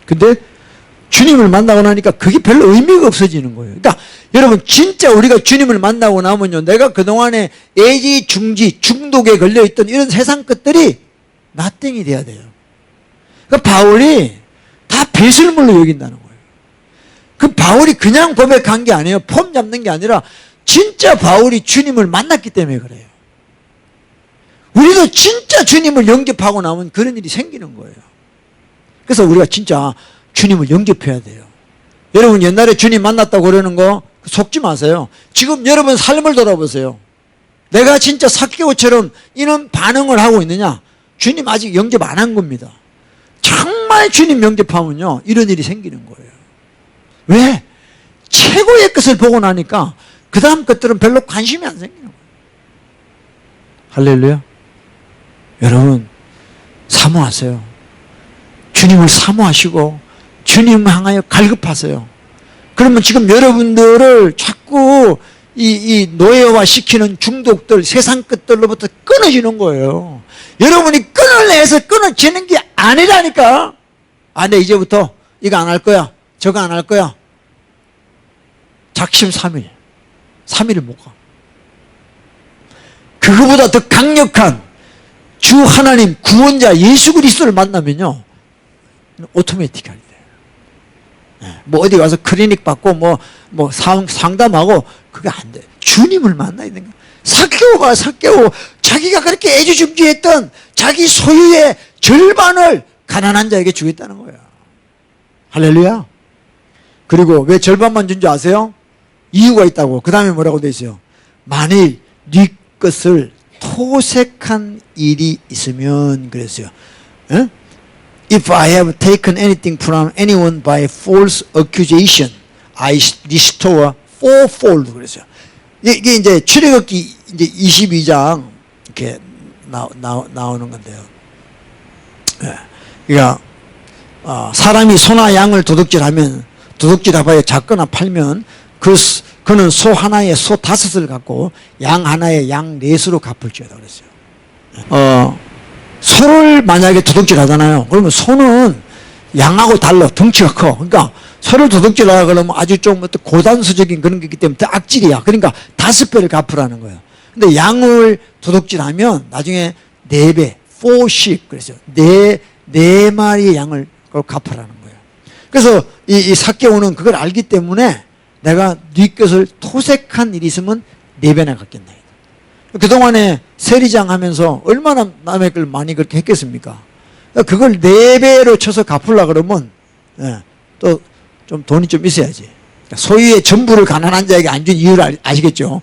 근데 주님을 만나고 나니까 그게 별로 의미가 없어지는 거예요. 그러니까 여러분, 진짜 우리가 주님을 만나고 나면요, 내가 그동안에 애지, 중지, 중독에 걸려있던 이런 세상 것들이 나땡이 돼야 돼요. 그러니까 바울이 다 배설물로 여긴다는 거예요. 그 바울이 그냥 고백한 게 아니에요. 폼 잡는 게 아니라 진짜 바울이 주님을 만났기 때문에 그래요. 우리도 진짜 주님을 영접하고 나면 그런 일이 생기는 거예요. 그래서 우리가 진짜 주님을 영접해야 돼요. 여러분, 옛날에 주님 만났다고 그러는 거 속지 마세요. 지금 여러분 삶을 돌아보세요. 내가 진짜 삭개오처럼 이런 반응을 하고 있느냐? 주님 아직 영접 안 한 겁니다. 정말 주님 영접하면요, 이런 일이 생기는 거예요. 왜? 최고의 것을 보고 나니까 그 다음 것들은 별로 관심이 안 생기는 거예요. 할렐루야. 여러분, 사모하세요. 주님을 사모하시고 주님 향하여 갈급하세요. 그러면 지금 여러분들을 자꾸 이 노예화 시키는 중독들, 세상 것들로부터 끊어지는 거예요. 여러분이 끊어내서 끊어지는 게 아니라니까. 내 이제부터 이거 안 할 거야, 저거 안 할 거야. 작심 3일 못 가. 그거보다 더 강력한 주 하나님 구원자 예수 그리스도를 만나면요, 오토매틱하게 돼요. 뭐 어디 가서 클리닉 받고 뭐 상담하고 그게 안 돼. 주님을 만나야 되는 거야. 삭개오 자기가 그렇게 애지중지했던 자기 소유의 절반을 가난한 자에게 주겠다는 거야. 할렐루야. 그리고 왜 절반만 준 줄 아세요? 이유가 있다고. 그 다음에 뭐라고 돼 있어요? 만일 네 것을 토색한 일이 있으면 그랬어요. If I have taken anything from anyone by false accusation, I restore fourfold 그랬어요. 이게 이제 출애굽기 이제 22장 이렇게 나오는 건데요. 그러니까 사람이 소나 양을 도둑질하여 잡거나 팔면 그는 소 하나에 소 5을 갖고 양 하나에 양 4수로 갚을지어다 그랬어요. 소를 만약에 도둑질하잖아요. 그러면 소는 양하고 달라 덩치가 커. 그러니까 소를 도둑질하라 그러면 아주 좀 고단수적인 그런 게 있기 때문에 더 악질이야. 그러니까 5배를 갚으라는 거예요. 근데 양을 도둑질하면 나중에 4배, 4sheep 그랬어요. 4마리의 양을 갚으라는 거예요. 그래서 이 삭개오는 그걸 알기 때문에 내가 네 것을 토색한 일이 있으면 4배나 갚겠나. 그동안에 세리장 하면서 얼마나 남의 걸 많이 그렇게 했겠습니까? 그걸 4배로 쳐서 갚으려고 그러면 또 좀 돈이 좀 있어야지. 소유의 전부를 가난한 자에게 안 준 이유를 아시겠죠?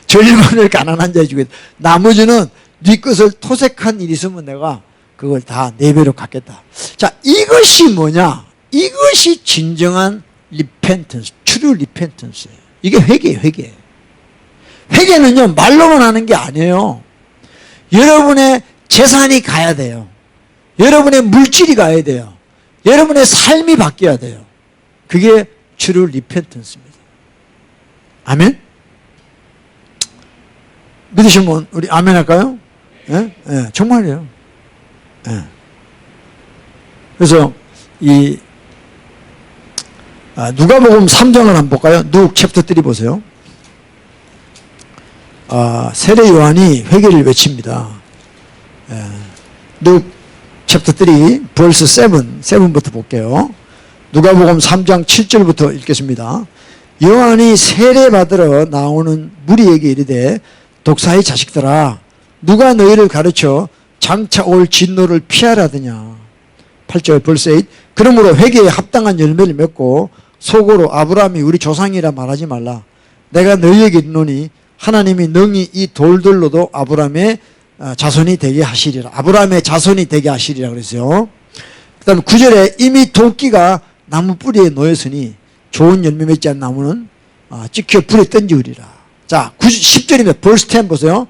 절반을 가난한 자에게 주겠다. 나머지는 네 것을 토색한 일이 있으면 내가 그걸 다 4배로 갚겠다. 자, 이것이 뭐냐? 이것이 진정한 리펜턴스, 트루 리펜턴스예요. 이게 회개예요, 회개. 회개는요, 말로만 하는 게 아니에요. 여러분의 재산이 가야 돼요. 여러분의 물질이 가야 돼요. 여러분의 삶이 바뀌어야 돼요. 그게 트루 리펜턴스입니다. 아멘? 믿으시면 우리 아멘 할까요? 예? 예, 정말이에요. 예. 그래서 누가복음 3장을 한번 볼까요? 누 챕터 3 보세요. 세례 요한이 회개를 외칩니다. 예. 누 챕터 3 벌스 7부터 볼게요. 누가복음 3장 7절부터 읽겠습니다. 요한이 세례받으러 나오는 무리에게 이르되 독사의 자식들아 누가 너희를 가르쳐 장차 올 진노를 피하라더냐. 8절 벌스 8 그러므로 회개에 합당한 열매를 맺고 속으로 아브라함이 우리 조상이라 말하지 말라. 내가 너희에게 이르노니 하나님이 능히 이 돌들로도 아브라함의 자손이 되게 하시리라. 아브라함의 자손이 되게 하시리라 그랬어요. 그 다음에 9절에 이미 도끼가 나무 뿌리에 놓였으니 좋은 열매 맺지 않는 나무는 찍혀 불에 던지우리라. 자, 10절입니다. 벌스 10 보세요.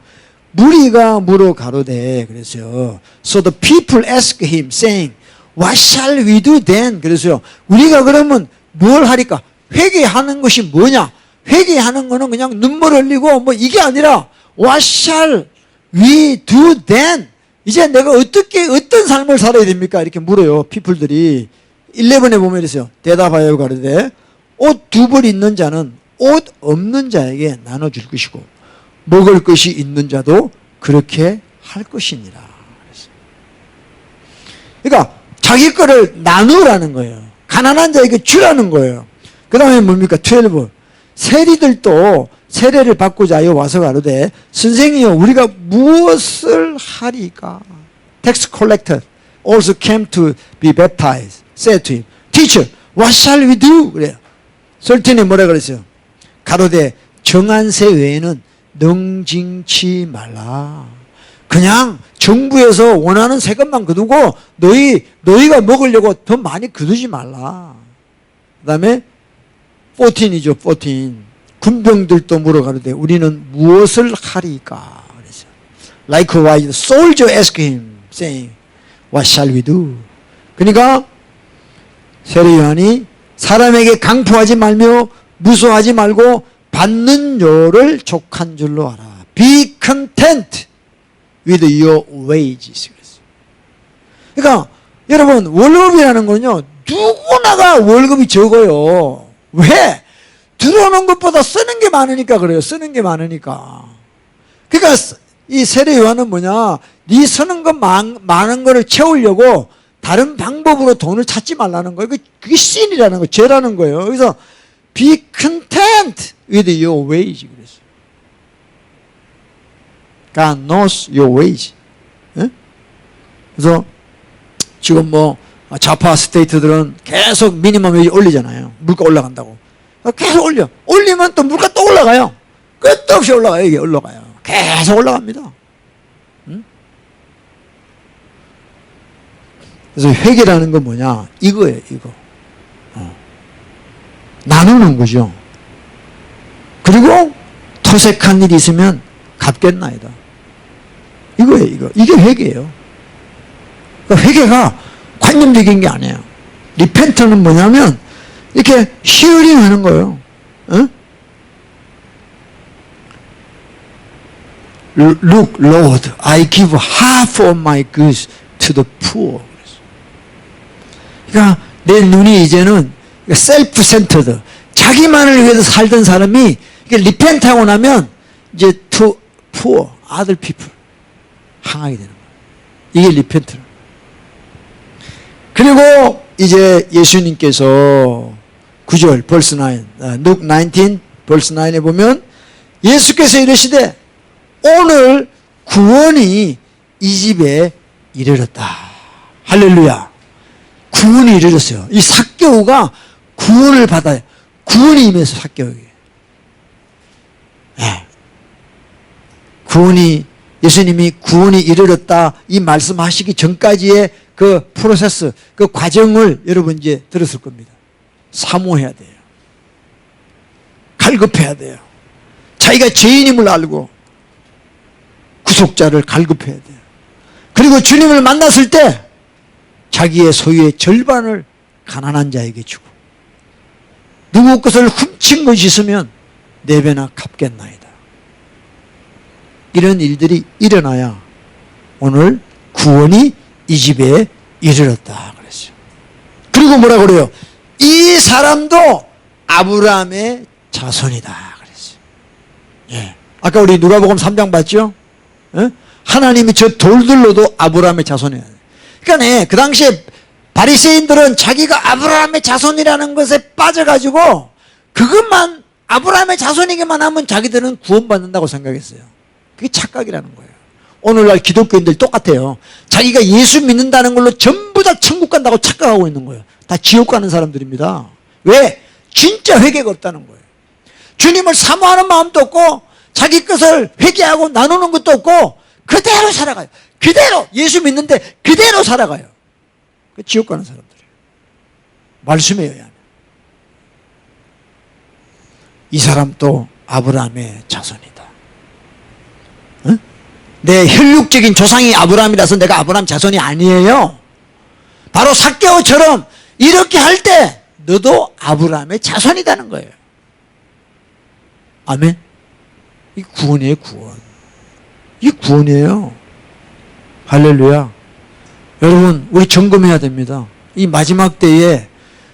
무리가 물어 가로되 그랬어요. So the people ask him saying, What shall we do then? 그래서요. 우리가 그러면 뭘 하리까? 회개하는 것이 뭐냐? 회개하는 거는 그냥 눈물 흘리고 뭐 이게 아니라 What shall we do then? 이제 내가 어떤 삶을 살아야 됩니까? 이렇게 물어요. 피플들이. 11에 보면 이랬어요. 대답하여 가로되 옷 2벌 있는 자는 옷 없는 자에게 나눠줄 것이고 먹을 것이 있는 자도 그렇게 할 것이니라. 그러니까 자기 거를 나누라는 거예요. 가난한 자에게 주라는 거예요. 그 다음에 뭡니까? 12. 세리들도 세례를 받고자 하여 와서 가로되 선생이여 우리가 무엇을 하리까? Tax collector also came to be baptized. Said to him, Teacher, what shall we do? 그래요. 13에 뭐라 그랬어요? 가로되 정한 세 외에는 능징치 말라. 그냥 정부에서 원하는 세금만 거두고 너희가 먹으려고 더 많이 거두지 말라. 그 다음에 14이죠. 14. 군병들도 물어가는데 우리는 무엇을 하리까? 그랬어요. Likewise, the soldier asked him, saying, What shall we do? 그러니까 세례 요한이 사람에게 강포하지 말며 무서워하지 말고 받는 요를 족한 줄로 알아. Be content with your wages. 그러니까 여러분 월급이라는 건요 누구나가 월급이 적어요. 왜? 들어오는 것보다 쓰는 게 많으니까 그래요. 쓰는 게 많으니까. 그러니까 이 세례 요한은 뭐냐? 네 쓰는 것 많은 거를 채우려고 다른 방법으로 돈을 찾지 말라는 거예요. 그게 신이라는 거예요. 죄라는 거예요. 그래서 be content with your wage 그랬어요. God knows your wage. 네? 그래서 지금 뭐 좌파 스테이트들은 계속 미니멈 웨이지 올리잖아요. 물가 올라간다고. 계속 올려. 올리면 또 물가 또 올라가요. 끝도 없이 올라가요. 이게 올라가요. 계속 올라갑니다. 응? 그래서 회개라는 건 뭐냐? 이거예요. 이거. 나누는 거죠. 그리고 토색한 일이 있으면 갚겠나이다. 이거예요. 이거. 이게 회개예요. 그러니까 회개가 관념적인 게 아니에요. 리펜트는 뭐냐면 이렇게 히어링 하는 거예요. 어? Look, Lord, I give half of my goods to the poor. 그러니까 내 눈이 이제는 셀프-센터드, 자기만을 위해서 살던 사람이 이게 리펜트하고 나면 이제 to poor, other people 향하게 되는 거예요. 이게 리펜트. 그리고 이제 예수님께서 9절 벌스 9, Luke 19 벌스 9에 보면 예수께서 이르시되 오늘 구원이 이 집에 이르렀다. 할렐루야. 구원이 이르렀어요. 이 삭개오가 구원을 받아요. 구원이 임해서 삭개오에게. 네. 구원이 예수님이 구원이 이르렀다 이 말씀하시기 전까지의 그 프로세스, 그 과정을 여러분 이제 들었을 겁니다. 사모해야 돼요. 갈급해야 돼요. 자기가 죄인임을 알고 구속자를 갈급해야 돼요. 그리고 주님을 만났을 때 자기의 소유의 절반을 가난한 자에게 주고 누구 것을 훔친 것이 있으면 4배나 갚겠나이다. 이런 일들이 일어나야 오늘 구원이 이 집에 이르렀다 그랬어요. 그리고 뭐라 그래요? 이 사람도 아브라함의 자손이다 그랬어요. 예. 아까 우리 누가복음 3장 봤죠? 예? 하나님이 저 돌들로도 아브라함의 자손이에요. 그러니까 그 당시에 바리새인들은 자기가 아브라함의 자손이라는 것에 빠져가지고 그것만 아브라함의 자손이기만 하면 자기들은 구원받는다고 생각했어요. 그게 착각이라는 거예요. 오늘날 기독교인들 똑같아요. 자기가 예수 믿는다는 걸로 전부 다 천국 간다고 착각하고 있는 거예요. 다 지옥 가는 사람들입니다. 왜? 진짜 회개가 없다는 거예요. 주님을 사모하는 마음도 없고 자기 것을 회개하고 나누는 것도 없고 그대로 살아가요. 그대로 예수 믿는데 그대로 살아가요. 그 지옥 가는 사람들이에요. 말씀에 의하면. 이 사람도 아브라함의 자손이다. 응? 내 혈육적인 조상이 아브라함이라서 내가 아브라함 자손이 아니에요. 바로 삭개오처럼 이렇게 할 때 너도 아브라함의 자손이라는 거예요. 아멘. 이 구원이에요, 구원. 이 구원이에요. 할렐루야. 여러분, 우리 점검해야 됩니다. 이 마지막 때에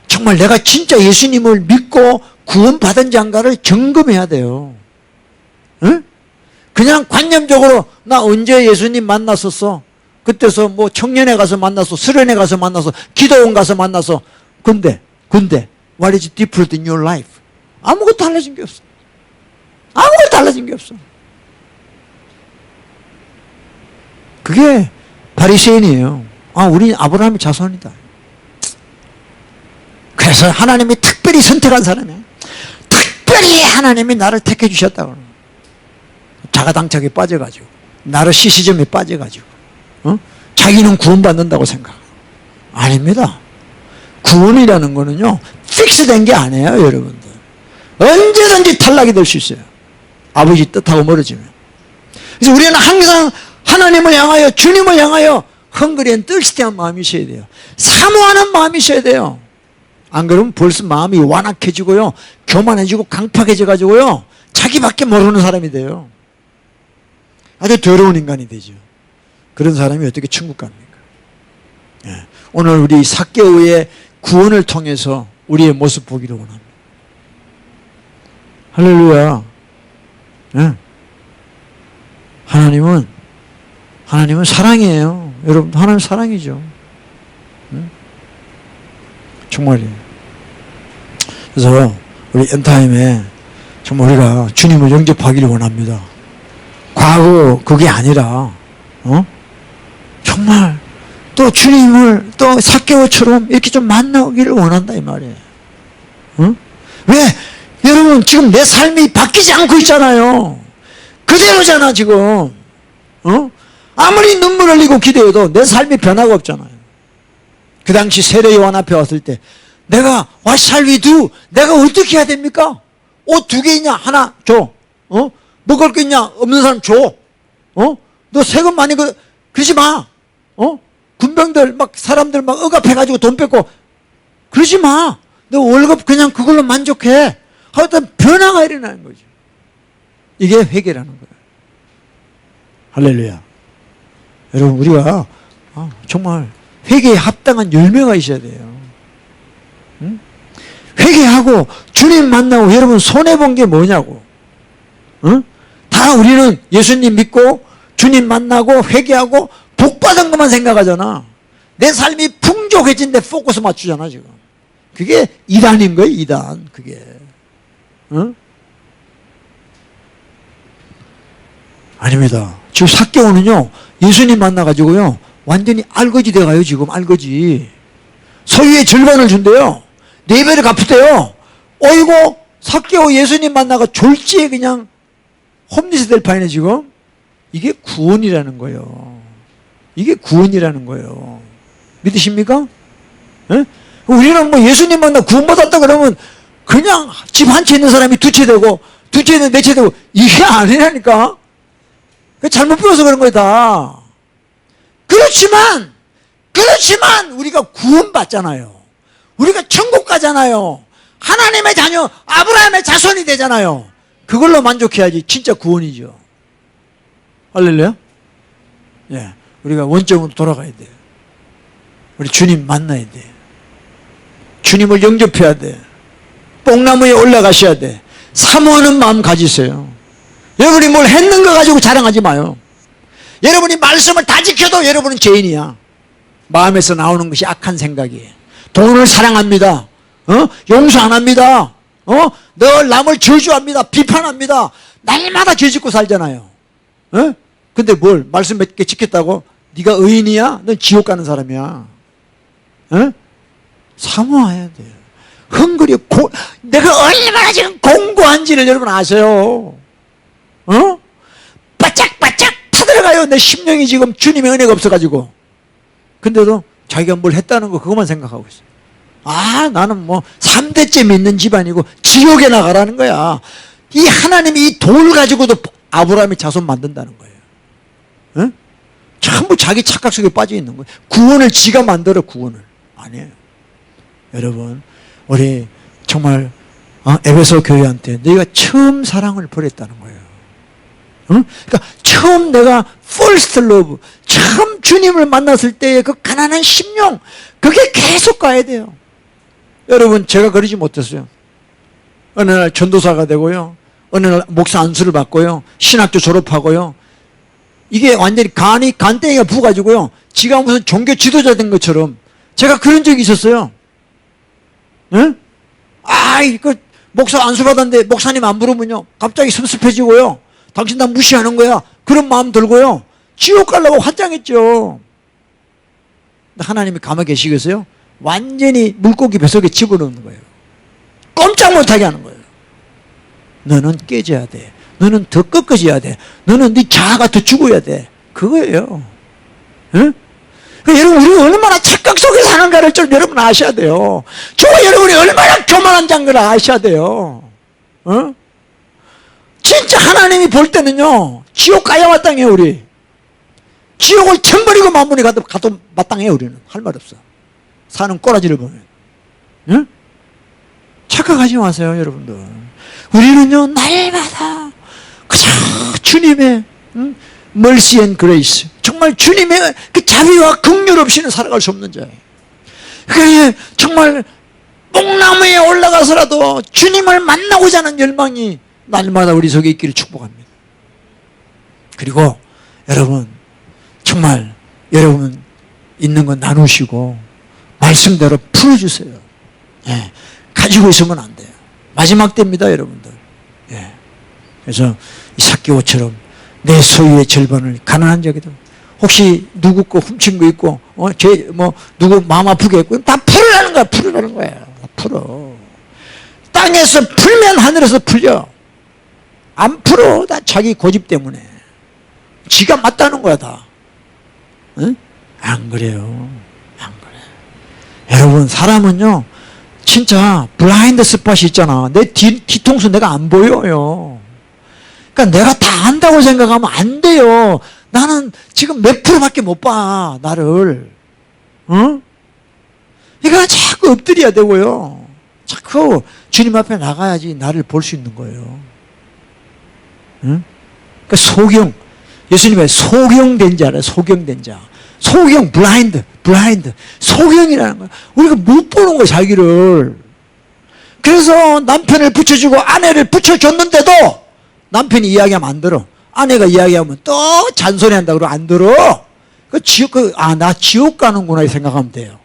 정말 내가 진짜 예수님을 믿고 구원받은 자인가를 점검해야 돼요. 응? 그냥 관념적으로 나 언제 예수님 만났었어? 그때서 뭐 청년회 가서 만났어, 수련회 가서 만났어, 기도원 가서 만났어. 근데 what is different in your life? 아무것도 달라진 게 없어. 아무것도 달라진 게 없어. 그게 바리새인이에요. 아, 우리 아브라함의 자손이다. 그래서 하나님이 특별히 선택한 사람이에요. 특별히 하나님이 나를 택해 주셨다고. 자가당착에 빠져가지고 나르시시즘에 빠져가지고 자기는 구원받는다고 생각. 아닙니다. 구원이라는 거는요 픽스된 게 아니에요, 여러분들. 언제든지 탈락이 될 수 있어요. 아버지 뜻하고 멀어지면. 그래서 우리는 항상 하나님을 향하여, 주님을 향하여 헝그리한 뜰시대한 마음이 있어야 돼요. 사모하는 마음이 있어야 돼요. 안 그러면 벌써 마음이 완악해지고요, 교만해지고 강팍해져 가지고요 자기밖에 모르는 사람이 돼요. 아주 더러운 인간이 되죠. 그런 사람이 어떻게 천국 갑니까? 예. 오늘 우리 삭개오의 구원을 통해서 우리의 모습 보기를 원합니다. 할렐루야. 예. 하나님은 사랑이에요. 여러분, 하나님 사랑이죠. 예? 정말이에요. 그래서 우리 엔타임에 정말 우리가 주님을 영접하기를 원합니다. 과거 그게 아니라 정말 또 주님을 또 삭개오처럼 이렇게 좀 만나기를 원한다 이 말이에요. 왜? 여러분 지금 내 삶이 바뀌지 않고 있잖아요. 그대로잖아 지금. 아무리 눈물 흘리고 기도해도 내 삶이 변화가 없잖아요. 그 당시 세례 요한 앞에 왔을 때 내가 what shall we do? 내가 어떻게 해야 됩니까? 옷 2개 있냐? 하나 줘. 먹을 거 있냐? 없는 사람 줘. 너 세금 많이 그러지 마. 군병들 막 사람들 막 억압해가지고 돈 뺏고 그러지 마. 너 월급 그냥 그걸로 만족해. 하여튼 변화가 일어나는 거죠. 이게 회개라는 거예요. 할렐루야. 여러분 우리가 정말 회개에 합당한 열매가 있어야 돼요. 응? 회개하고 주님 만나고 여러분 손해본 게 뭐냐고. 응? 다 우리는 예수님 믿고 주님 만나고 회개하고 복받은 것만 생각하잖아. 내 삶이 풍족해진 데 포커스 맞추잖아 지금. 그게 이단인 거예요, 이단. 그게. 응? 아닙니다. 지금 삭개오는요 예수님 만나가지고요 완전히 알거지 돼가요. 지금 알거지. 소유의 절반을 준대요. 4배를 갚으대요. 어이고 삭개오 예수님 만나가 졸지에 그냥 홈리스 될 판이네 지금. 이게 구원이라는 거예요. 이게 구원이라는 거예요. 믿으십니까? 에? 우리는 뭐 예수님 만나 구원받았다 그러면 그냥 집 한 채 있는 사람이 2채 되고 2채 있는 4채 되고 이게 아니라니까. 잘못 배워서 그런 거다. 그렇지만 우리가 구원받잖아요. 우리가 천국 가잖아요. 하나님의 자녀 아브라함의 자손이 되잖아요. 그걸로 만족해야지 진짜 구원이죠. 할렐루야? 예. 우리가 원점으로 돌아가야 돼요. 우리 주님 만나야 돼. 주님을 영접해야 돼. 뽕나무에 올라가셔야 돼. 사모하는 마음 가지세요. 여러분이 뭘 했는 거 가지고 자랑하지 마요. 여러분이 말씀을 다 지켜도 여러분은 죄인이야. 마음에서 나오는 것이 악한 생각이에요. 돈을 사랑합니다. 용서 안 합니다. 늘 남을 저주합니다. 비판합니다. 날마다 죄 짓고 살잖아요. 근데 뭘 말씀 몇 개 지켰다고? 네가 의인이야? 넌 지옥 가는 사람이야. 사모해야 돼요. 흥그리 내가 얼마나 지금 공고한지를 여러분 아세요? 바짝바짝 타들어가요. 내 심령이 지금 주님의 은혜가 없어가지고. 근데도 자기가 뭘 했다는 거 그것만 생각하고 있어요. 아, 나는 뭐 3대째 믿는 집안이고 지옥에 나가라는 거야. 이 하나님이 이 돌 가지고도 아브라함의 자손 만든다는 거예요. 전부 자기 착각 속에 빠져 있는 거예요. 구원을 지가 만들어, 구원을. 아니에요. 여러분, 우리 정말 에베소 교회한테 너희가 처음 사랑을 버렸다는 거예요. 그러니까 처음 내가 first love, 처음 주님을 만났을 때의 그 가난한 심령, 그게 계속 가야 돼요. 여러분, 제가 그러지 못했어요. 어느 날 전도사가 되고요, 어느 날 목사 안수를 받고요, 신학교 졸업하고요, 이게 완전히 간땡이가 부어가지고요, 지가 무슨 종교 지도자 된 것처럼 제가 그런 적이 있었어요. 응? 그 목사 안수 받았는데 목사님 안 부르면요 갑자기 섭섭해지고요, 당신 나 무시하는 거야, 그런 마음 들고요, 지옥 가려고 환장했죠. 근데 하나님이 가만히 계시겠어요? 완전히 물고기 뱃속에 집어넣는 거예요. 꼼짝 못하게 하는 거예요. 너는 깨져야 돼. 너는 더 꺾어져야 돼. 너는 네 자아가 더 죽어야 돼. 그거예요. 응? 여러분, 우리가 얼마나 착각 속에 사는가를 좀 여러분 아셔야 돼요. 저와 여러분이 얼마나 교만한 장면을 아셔야 돼요. 진짜 하나님이 볼 때는요, 지옥 가야 마땅해요. 우리 지옥을 천버리고 만번에 가도 마땅해요. 우리는 할 말 없어. 사는 꼬라지를 보면. 응? 착각하지 마세요, 여러분들. 우리는요, 날마다 그저 주님의 mercy and grace, 정말 주님의 그 자비와 긍휼 없이는 살아갈 수 없는 자예요. 그래, 정말 뽕나무에 올라가서라도 주님을 만나고자 하는 열망이 날마다 우리 속에 있기를 축복합니다. 그리고 여러분, 정말 여러분 있는 거 나누시고 말씀대로 풀어주세요. 예, 가지고 있으면 안 돼요. 마지막 때입니다, 여러분들. 예, 그래서 이삭개오처럼 내 소유의 절반을 가난한 자에게도, 혹시 누구 거 훔친 거 있고, 누구 마음 아프게 했고, 다 풀으라는 거야, 풀으라는 거야. 다 풀어. 땅에서 풀면 하늘에서 풀려. 안 풀어. 다 자기 고집 때문에. 지가 맞다는 거야, 다. 응? 안 그래요. 안 그래. 여러분, 사람은요, 진짜 블라인드 스팟이 있잖아. 내 뒤통수 내가 안 보여요. 그러니까 내가 다 안다고 생각하면 안 돼요. 나는 지금 몇 프로밖에 못 봐, 나를. 그러니까 자꾸 엎드려야 되고요, 자꾸 주님 앞에 나가야지 나를 볼 수 있는 거예요. 그러니까 소경, 예수님의 소경된 자래. 소경된 자. 소경, 블라인드. 소경이라는 거야. 우리가 못 보는 거야, 자기를. 그래서 남편을 붙여주고 아내를 붙여줬는데도 남편이 이야기하면 안 들어. 아내가 이야기하면 또 잔소리한다 그러고 안 들어. 나 지옥 가는구나 생각하면 돼요.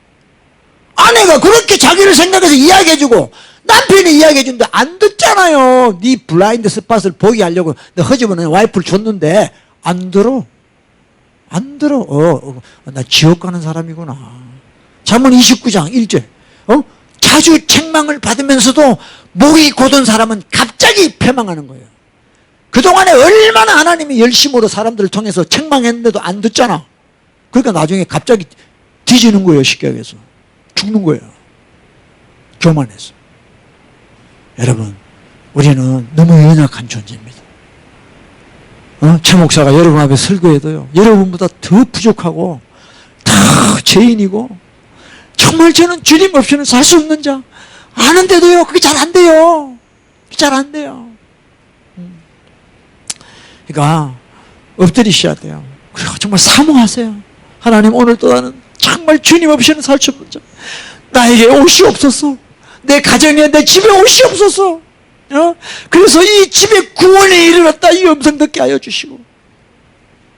아내가 그렇게 자기를 생각해서 이야기해주고 남편이 이야기해주는데 안 듣잖아요. 네 블라인드 스팟을 보게 하려고 너 허접한 와이프를 줬는데 안 들어. 안 들어. 나 지옥 가는 사람이구나. 잠언 29장 1절. 자주 책망을 받으면서도 목이 곧은 사람은 갑자기 패망하는 거예요. 그동안에 얼마나 하나님이 열심으로 사람들을 통해서 책망했는데도 안 듣잖아. 그러니까 나중에 갑자기 뒤지는 거예요. 쉽게 얘기해서 죽는 거예요. 교만해서. 여러분, 우리는 너무 연약한 존재입니다. 최 목사가 여러분 앞에 설교해도요, 여러분보다 더 부족하고 다 죄인이고, 정말 저는 주님 없이는 살 수 없는 자 아는데도요, 그게 잘 안 돼요. 잘 안 돼요. 그러니까 엎드리셔야 돼요. 그리고 정말 사모하세요. 하나님, 오늘도 나는 정말 주님 없이는 살 수 없는 자. 나에게 옷이 없었어. 내 가정에, 내 집에 옷이 없었어. 그래서 이 집에 구원에 이르렀다. 이 음성 듣게 하여 주시고.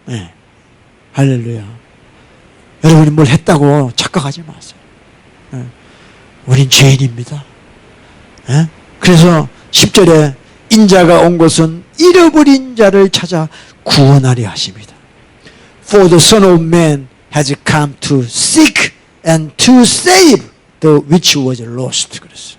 네. 할렐루야. 여러분이 뭘 했다고 착각하지 마세요. 네. 우린 죄인입니다. 네? 그래서 10절에 인자가 온 것은 잃어버린 자를 찾아 구원하려 하십니다. For the Son of Man has come to seek and to save the which was lost. 그랬어요.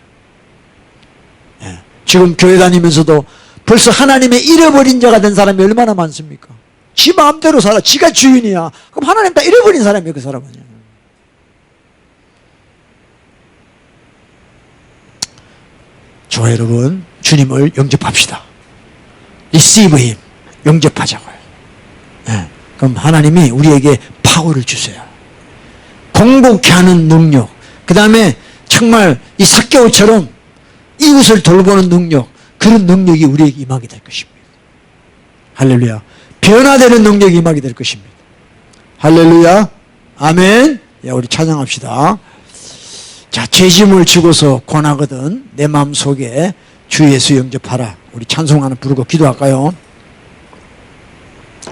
예. 지금 교회 다니면서도 벌써 하나님의 잃어버린 자가 된 사람이 얼마나 많습니까? 지 마음대로 살아. 지가 주인이야. 그럼 하나님 다 잃어버린 사람이에요. 그 사람은. 저 여러분, 주님을 영접합시다. Receive Him. 영접하자고요. 예. 그럼 하나님이 우리에게 파워를 주세요. 공복케 하는 능력, 그 다음에 정말 이 삭개오처럼 이웃을 돌보는 능력, 그런 능력이 우리에게 임하게 될 것입니다. 할렐루야. 변화되는 능력이 임하게 될 것입니다. 할렐루야. 아멘. 야, 우리 찬양합시다. 자, 죄짐을 지고서 권하거든 내 마음속에 주 예수 영접하라. 우리 찬송 하나 부르고 기도할까요?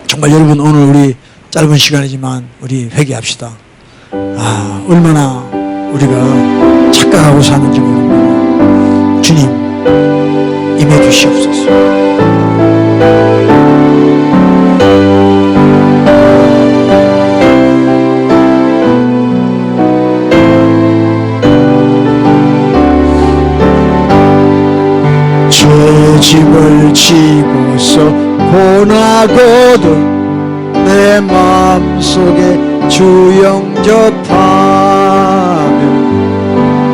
정말 여러분, 오늘 우리 짧은 시간이지만 우리 회개합시다. 아, 얼마나 우리가 착각하고 사는지 모릅니다. 주님, 임해 주시옵소서. 죄짐을 지고서 고나거든 내 마음속에 주 영접하며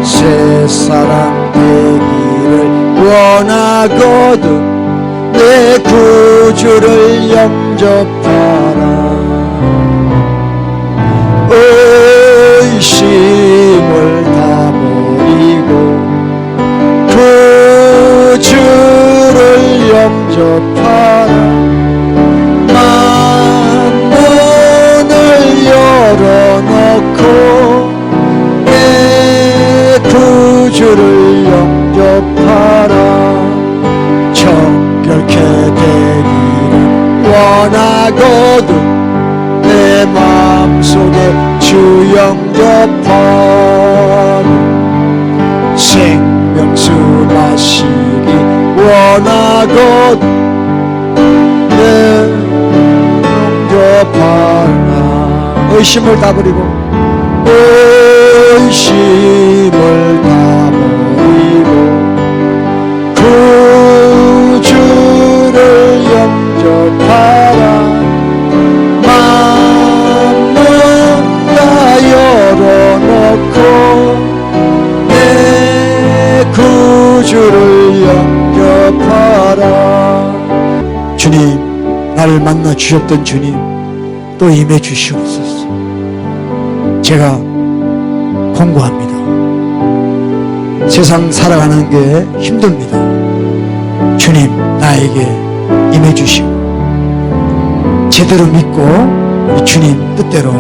새 사람 되기를 원하거든 내 구주를 영접하라. 의심을 다 버리고 구주를 영접하라. 만문을 열어놓고 내 구주를 영접하라. 정결케 되기를 원하거든 내 마음속에 주 영접하라. 생명수 마시기 원하거든 내 영접하라. 의심을 다 버리고 의심을 다 버리고 구주를 영접하라. 마음을 다 열어놓고 내 구주를 영접하라. 주님, 나를 만나 주셨던 주님, 또 임해 주시옵소서. 제가 공고합니다. 세상 살아가는 게 힘듭니다. 주님, 나에게 임해 주시고 제대로 믿고 우리 주님 뜻대로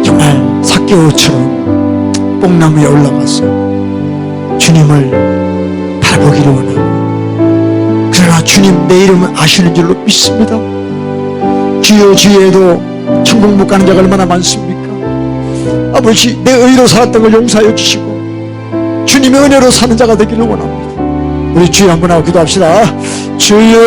정말 삭개오처럼 뽕나무에 올라가서 주님을 바라보기를 원하고, 그러나 주님 내 이름을 아시는 줄로 믿습니다. 주여 주여에도 천국 못 가는 자가 얼마나 많습니까? 아버지, 내 의로 살았던 걸 용서하여 주시고 주님의 은혜로 사는 자가 되기를 원합니다. 우리 주여 한번 하고 기도합시다. 주여